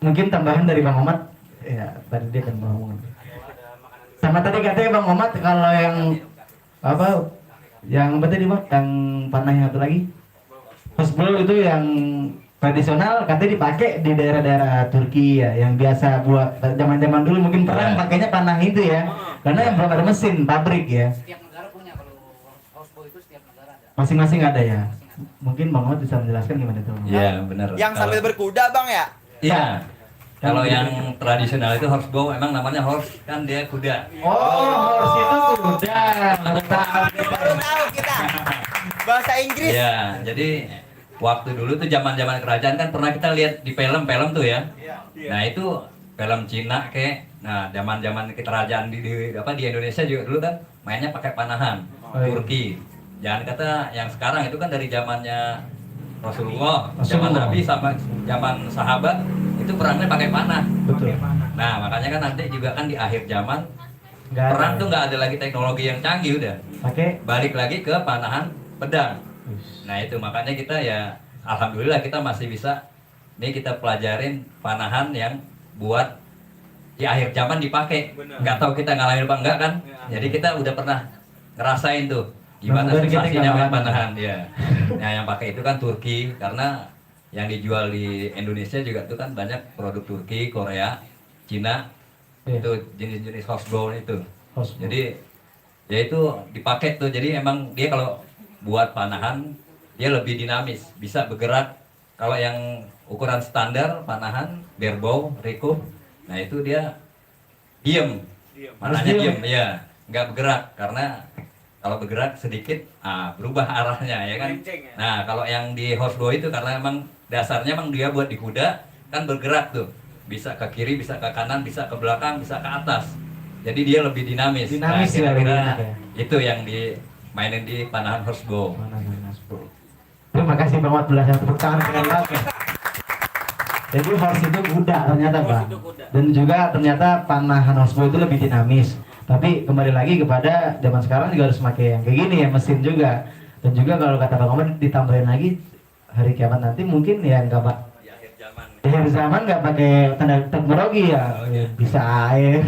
Mungkin tambahan dari Bang Omat. Ya, tadi dia kan ngomong. Sama tadi katanya Bang Omat kalau yang apa? Yang apa tadi Bang? Yang panah yang satu lagi? Hosbol itu yang tradisional katanya dipakai di daerah-daerah Turki ya, yang biasa buat zaman-zaman dulu mungkin perang pakainya panah itu ya. Karena yang belum ada mesin pabrik ya. Setiap negara punya, kalau houseboat itu setiap negara ada. Masing-masing ada ya. Mungkin Bang Omat bisa menjelaskan gimana itu? Iya benar. Yang sambil berkuda Bang ya? Iya. Kalau yang tradisional itu horsebow, emang namanya horse kan dia kuda. Oh, horse itu kuda. Baru tahu kita. Bahasa Inggris. Iya, jadi waktu dulu tuh zaman-zaman kerajaan kan pernah kita lihat di film-film tuh ya. Nah, itu film Cina kayak, nah zaman-zaman kerajaan di Indonesia juga dulu kan mainnya pakai panahan. Turki. Jangan kata yang sekarang itu kan dari zamannya Rasulullah, zaman Nabi sama zaman sahabat itu perangnya pakai panah. Betul. Nah, makanya kan nanti juga kan di akhir zaman Nggak perang ada. tuh nggak ada lagi teknologi yang canggih, udah Pakai balik lagi ke panahan pedang. Nah itu makanya kita ya alhamdulillah kita masih bisa nih, kita pelajarin panahan yang buat di akhir zaman dipakai. Nggak tahu kita ngalamin apa enggak kan. Jadi kita udah pernah ngerasain tuh gimana Dan kita sensasinya main ngalamin. panahan ya. Nah yang pakai itu kan Turki, karena yang dijual di Indonesia juga itu kan banyak produk Turki, Korea, Cina. Iya. Itu jenis-jenis housebow itu. Housebow. Jadi ya itu dipakai tuh, jadi emang dia kalau buat panahan dia lebih dinamis, bisa bergerak. Kalau yang ukuran standar panahan barebow, recurve, nah itu dia diem, panahnya diem ya, nggak bergerak, karena kalau bergerak sedikit berubah arahnya ya kan. Nah kalau yang di housebow itu karena emang dasarnya emang dia buat di kuda kan bergerak tuh, bisa ke kiri, bisa ke kanan, bisa ke belakang, bisa ke atas. Jadi dia lebih dinamis. Dinamis ya, kira-kira lebih enak ya. itu yang dimainin di panahan housebow. Terima kasih Bang Mat, belajar tepuk tangan keren banget ya. Jadi horse itu kuda ternyata Bang. Dan juga ternyata panahan housebow itu lebih dinamis. Tapi kembali lagi kepada zaman sekarang juga harus pakai yang kayak gini ya, mesin juga. Dan juga kalau kata Bang Oman ditambahin lagi hari kiamat nanti mungkin ya nggak Pak. Di akhir zaman nggak pakai teknologi ya, bisa air.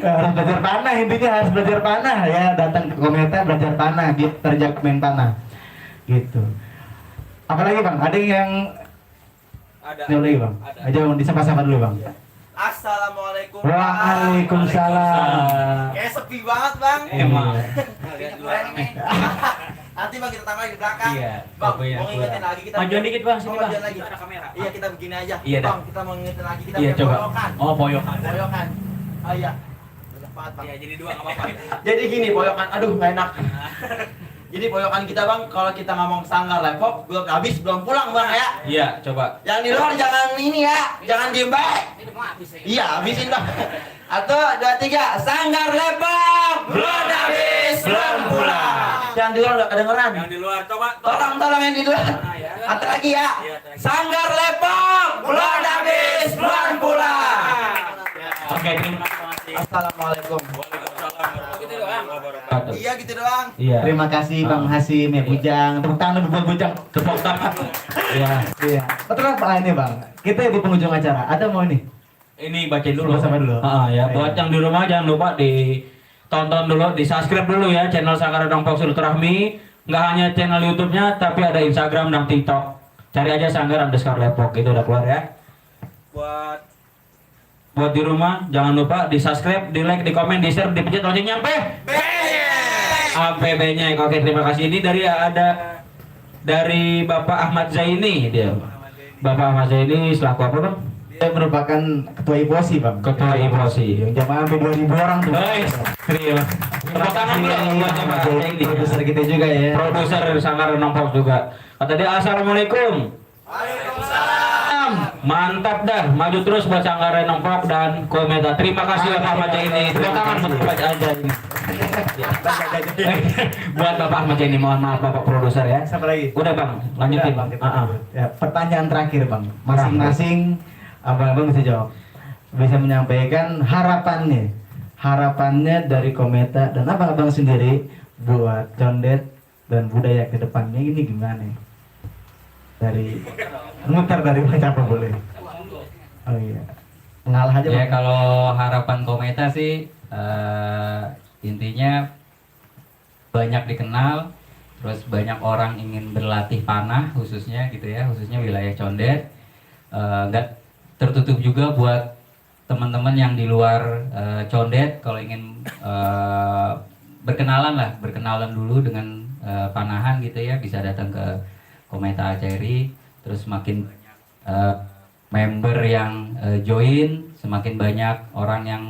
Harus belajar panah, intinya harus belajar panah ya, datang ke Kometa belajar panah, biar terjaga main panah, gitu. Apalagi Bang, ada yang Ada. lagi Bang, aja Bang disapa-sapa dulu Bang. Assalamualaikum. Waalaikumsalam. Kayak sepi banget bang. Emang. Nanti bang kita tambah di belakang. Iya, Bang, kopinya mau ngingetin lagi kita. Majuan dikit bang, sini mau bang. majuan lagi. Iya kita begini aja. Iya, Bang, kita mau ngingetin lagi kita Iya punya coba. poyokan. Oh poyokan. Poyokan. Oh iya. Banyak banget bang. Iya, jadi 2 enggak apa-apa. Jadi gini poyokan, aduh gak enak. Jadi poyokan kita bang, kalau kita ngomong Sanggar Lepok, belum habis belum pulang bang ya. Iya coba. Yang di luar jangan ini ya, jangan diem baik. Ini mau habis ya. Iya, habisin bang. 1, 2, 3, Sanggar Lepok, belum habis, belum pulang. Yang di luar udah kedengeran. Yang di luar coba. Tolong yang di luar. ya. Atau lagi ya. Sanggar Lepok, belum habis, belum pulang. Oke, terima kasih. Assalamualaikum. Gitu doang. Iya gitu doang. Iya. Terima kasih Bang Hasim ya Bujang. Tepuk tangan dulu buat Bujang. Tepuk tangan. Iya. Iya. Betul Pak ini Bang. Kita di penghujung acara. Ada mau ini? Ini bacain dulu. Sama dulu. Ya. Baik. Buat yang di rumah jangan lupa ditonton dulu, di subscribe dulu ya channel Sanggar Nongpok Silaturahmi. Nggak hanya channel YouTube-nya, tapi ada Instagram dan TikTok. Cari aja Sanggar_Lepok, itu udah keluar ya. Buat di rumah jangan lupa di subscribe, di like, di komen, di share, dipencet lonceng nyampe. APB-nya. Oke, terima kasih. Ini dari Bapak Ahmad Zaini dia. Bapak Ahmad Zaini selaku apa bang? Dia merupakan ketua IPOSI Bang. Ketua IPOSI. Yang jamaah sampai 2000 orang tuh. Guys, terima. Tepuk tangan dulu buat Bapak Zaini. Produser kita juga ya. Produser Sanggar Nongpok juga. Kata dia assalamualaikum. Mantap dah, maju terus buat Sanggar Nongpok dan Kometa. Terima kasih Bapak Ahmad Zaini. Tepuk tangan buat Bapak aja ini. Buat Bapak Ahmad Zaini, mohon maaf Bapak produser ya. Siapa lagi? Udah bang, lanjutin Udah, bang. Bang. Ya, pertanyaan terakhir Bang. Masing-masing abang-abang bisa jawab. Bisa menyampaikan harapannya dari Kometa dan abang-abang sendiri buat condet dan budaya ke depannya ini gimana? Dari muter dari siapa boleh? Oh iya. Ngalah aja Ya Bang. kalau harapan Kometa sih intinya banyak dikenal, terus banyak orang ingin berlatih panah khususnya gitu ya, khususnya wilayah Condet. Nggak tertutup juga buat teman-teman yang di luar Condet kalau ingin berkenalan dulu dengan panahan gitu ya, bisa datang ke Kometa Aceri. Terus makin member yang join, semakin banyak orang yang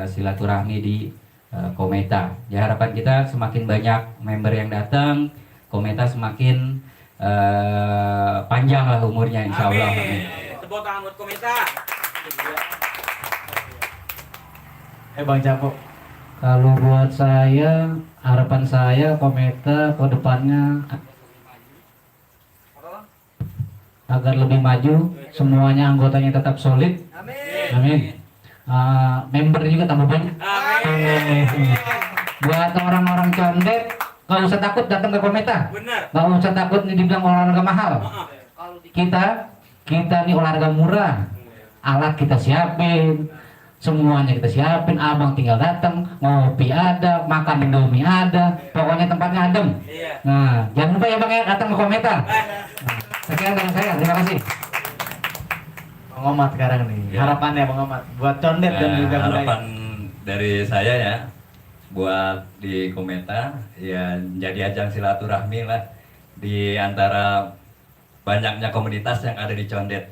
silaturahmi di Kometa. Ya harapan kita semakin banyak member yang datang, Kometa semakin panjang lah umurnya insya Allah. Amin. Tepuk tangan buat Kometa. Bang Capo. Kalau buat saya, harapan saya Kometa ke depannya agar lebih maju, semuanya anggotanya tetap solid. Amin. Member juga tambah banyak. Amin. Buat orang-orang Condet, nggak usah takut datang ke Kometa. Benar. Nggak usah takut nih dibilang olahraga mahal. Kita nih olahraga murah. Alat kita siapin, semuanya kita siapin. Abang tinggal datang, ngopi ada, makan Indomie ada, pokoknya tempatnya adem. Nah, jangan lupa ya bang ya datang ke Kometa. Sekian dari saya, terima kasih. Bang Omat sekarang nih. Ya. Harapannya Bang Omat buat condet dan juga budaya. harapan dari saya ya buat di Kometa ya jadi ajang silaturahmi lah di antara banyaknya komunitas yang ada di Condet.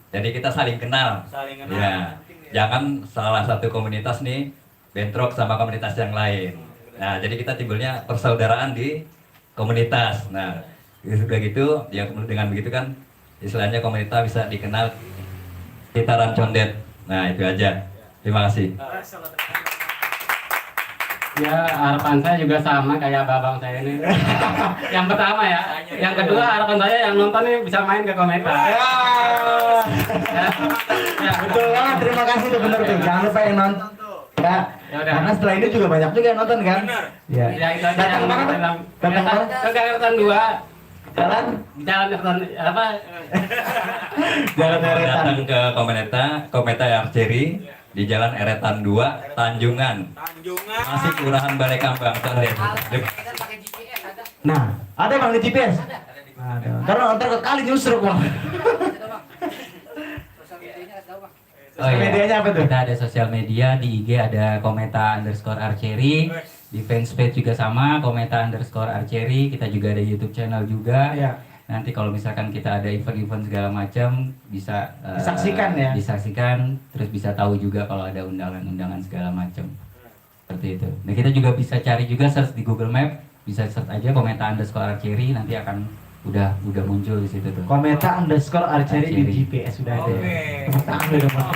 Jadi kita saling kenal. Ya, jangan salah satu komunitas nih bentrok sama komunitas yang lain. Nah, jadi kita timbulnya persaudaraan di komunitas. Nah, sudah gitu, ya dengan begitu kan istilahnya komunitas bisa dikenal sekitaran Condet. Nah, itu aja. Terima kasih. Ya harapan saya juga sama kayak abang saya ini. Yang pertama ya, yang kedua harapan saya yang nonton nih bisa main ke Kometa. Ya, betul banget, terima kasih tuh bener tuh. Jangan lupa yang nonton. Ya, karena setelah ini juga banyak juga yang nonton kan? Ya. Ya itu aja yang dalam Datang mana? ke Eretan 2. Jalan? Jalan Eretan apa? Jalan Eretan. Datang ke Kometa Archery di Jalan Eretan 2, Tanjungan. Masih Kelurahan Balai Kambang, Condet. Pakai GPS ada. Nah, ada Bang di GPS? Ada. Karena ntar ke kali justru Bang. Sosial medianya kasih tahu bang. Oh iya. Medianya apa tuh? Kita ada sosial media, di IG ada kometa_archery, di fanspage juga sama kometa_archery, kita juga ada YouTube channel juga. Iya. Nanti kalau misalkan kita ada event-event segala macam bisa Disaksikan ya? Disaksikan, terus bisa tahu juga kalau ada undangan-undangan segala macam. Seperti itu. Nah kita juga bisa cari juga search di Google Map, bisa search aja kometa_archery, nanti akan udah muncul di situ tuh. Kometa_archery di GPS sudah ada. Tepuk tangan dulu dong, Bang.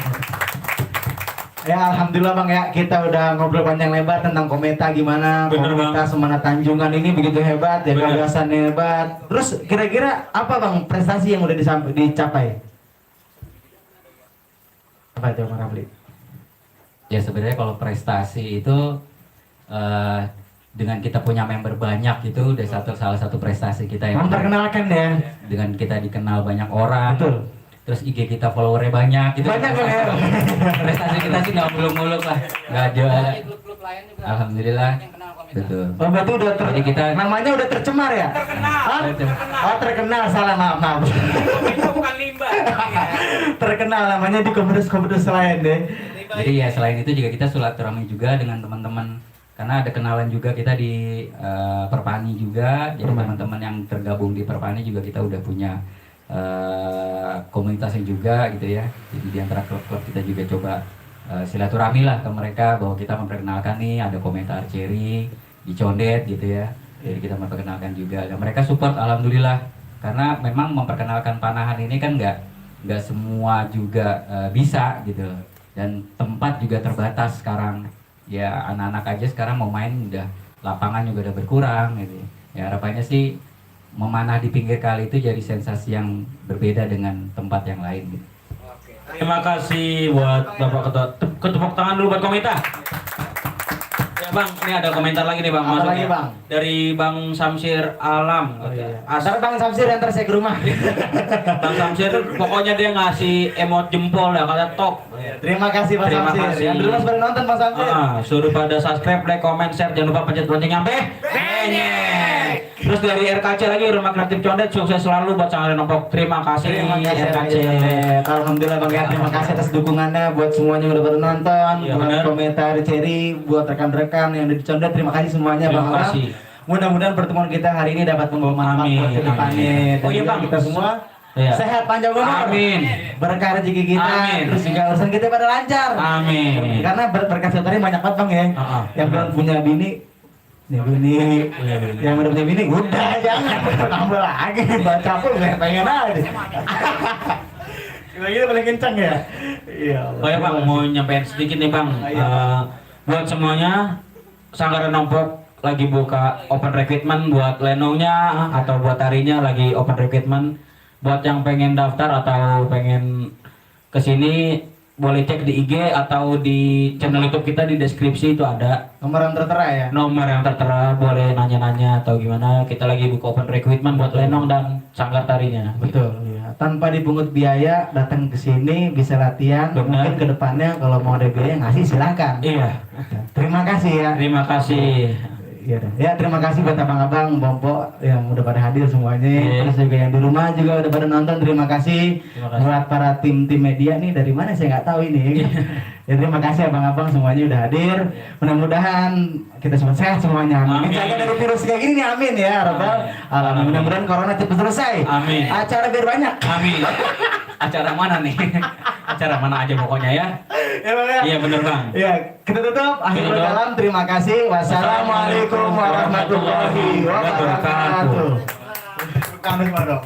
Ya alhamdulillah Bang ya, kita udah ngobrol panjang lebar tentang Kometa gimana. Bener, Kometa Bang. Semangat Tanjungan ini begitu hebat ya, Bener. gagasannya hebat. Terus kira-kira apa Bang prestasi yang udah dicapai? Apa itu Bang Ramli? Ya sebenarnya kalau prestasi itu dengan kita punya member banyak itu udah salah satu prestasi kita yang Memperkenalkan ya. dengan kita dikenal banyak orang. Betul. Terus IG kita followernya banyak itu Banyak Bang ya. prestasi kita sih nggak muluk-muluk lah, nggak ada. Klub-klub lain juga. Alhamdulillah. Yang kenal Kometa. Betul. Oh, berarti udah Jadi kita- namanya udah tercemar ya? Terkenal. Oh, terkenal, salah maaf. Itu bukan limbah. Terkenal namanya di komunitas-komunitas lain deh. Jadi ya selain itu juga kita silaturahmi juga dengan teman-teman, karena ada kenalan juga kita di Perpani juga. Jadi teman-teman yang tergabung di Perpani juga kita udah punya komunitasnya juga gitu ya. Jadi di antara klub-klub kita juga coba silaturahmi lah ke mereka bahwa kita memperkenalkan nih ada kometa_archery di Condet gitu ya. Jadi kita memperkenalkan juga. Dan mereka support alhamdulillah, karena memang memperkenalkan panahan ini kan nggak semua juga bisa gitu. Dan tempat juga terbatas sekarang. Ya anak-anak aja sekarang mau main udah lapangan juga udah berkurang gitu. Ya harapannya sih memanah di pinggir kali itu jadi sensasi yang berbeda dengan tempat yang lain gitu. Terima kasih buat Bapak Ketua. Tepuk tangan dulu buat Kometa. Ya Bang, ini ada komentar lagi nih Bang. Apa masuk lagi, ya. Bang? Dari Bang Samsir Alam. Oh iya. Asal Bang Samsir antar saya ke rumah. Bang Samsir pokoknya dia ngasih emot jempol ya, kata top. Terima kasih Bang Terima Samsir. kasih. Yang dulu pada nonton Bang Samsir. Suruh pada subscribe, like, comment, share, jangan lupa pencet lonceng nyampe. Benyek. Terus dari RKC lagi, Rumah Kreatif Condet, sukses selalu buat Sanggar Nompok. Terima kasih, Terima kasih RKC. Alhamdulillah Bang ya, terima kasih atas dukungannya buat semuanya yang udah pada nonton, Iya, buat benar. komentar Cherry, buat rekan-rekan yang ada di Condet, terima kasih semuanya Terima Bang Alam. kasih. Mudah-mudahan pertemuan kita hari ini dapat membawa manfaat Amin, buat kedepannya. amin. Dan Oh iya, juga Bang. kita semua Iya. sehat panjang umur. Amin. Berkah rezeki kita, Amin. terus juga urusan kita pada lancar. Amin. Karena berkah saudari banyak banget Bang ya. Yang belum punya bini, nih bini, yang udah punya bini, udah jangan tambah lagi, baca pun nggak pengen aja. Kita paling kencang ya. Iya. Oh ya Bang, mau nyampein sedikit nih Bang. Buat semuanya, Sanggar Nompok lagi buka open recruitment buat lenongnya atau buat harinya lagi open recruitment. Buat yang pengen daftar atau pengen kesini boleh cek di IG atau di channel YouTube kita, di deskripsi itu ada Nomor yang tertera ya. nomor yang tertera, boleh nanya-nanya atau gimana. Kita lagi buka open recruitment buat lenong dan sanggar tarinya. Betul. Ya. Tanpa dipungut biaya, datang ke sini bisa latihan. Benar. Mungkin kedepannya kalau mau ada biaya ngasih silakan. Iya. Terima kasih ya. Terima kasih. Iya dah. Ya terima kasih buat abang-abang, Bompo yang udah pada hadir semuanya. Iya. Terus juga yang di rumah juga udah pada nonton. Terima kasih. Terima kasih. Buat para tim-tim media nih dari mana saya nggak tahu ini. Ya terima kasih abang-abang semuanya udah hadir. Mudah-mudahan kita semua sehat semuanya. Amin. Dijaga dari virus kayak gini nih, amin ya Rabbal alamin. Mudah-mudahan corona cepat selesai. Amin. Acara biar banyak. Amin. Acara mana nih? Acara mana aja pokoknya ya. Ya Bang ya. Iya bener Bang. Ya, kita tutup. Akhir Tutup. dalam. Terima kasih. Wassalamualaikum warahmatullahi wabarakatuh. Kami dong.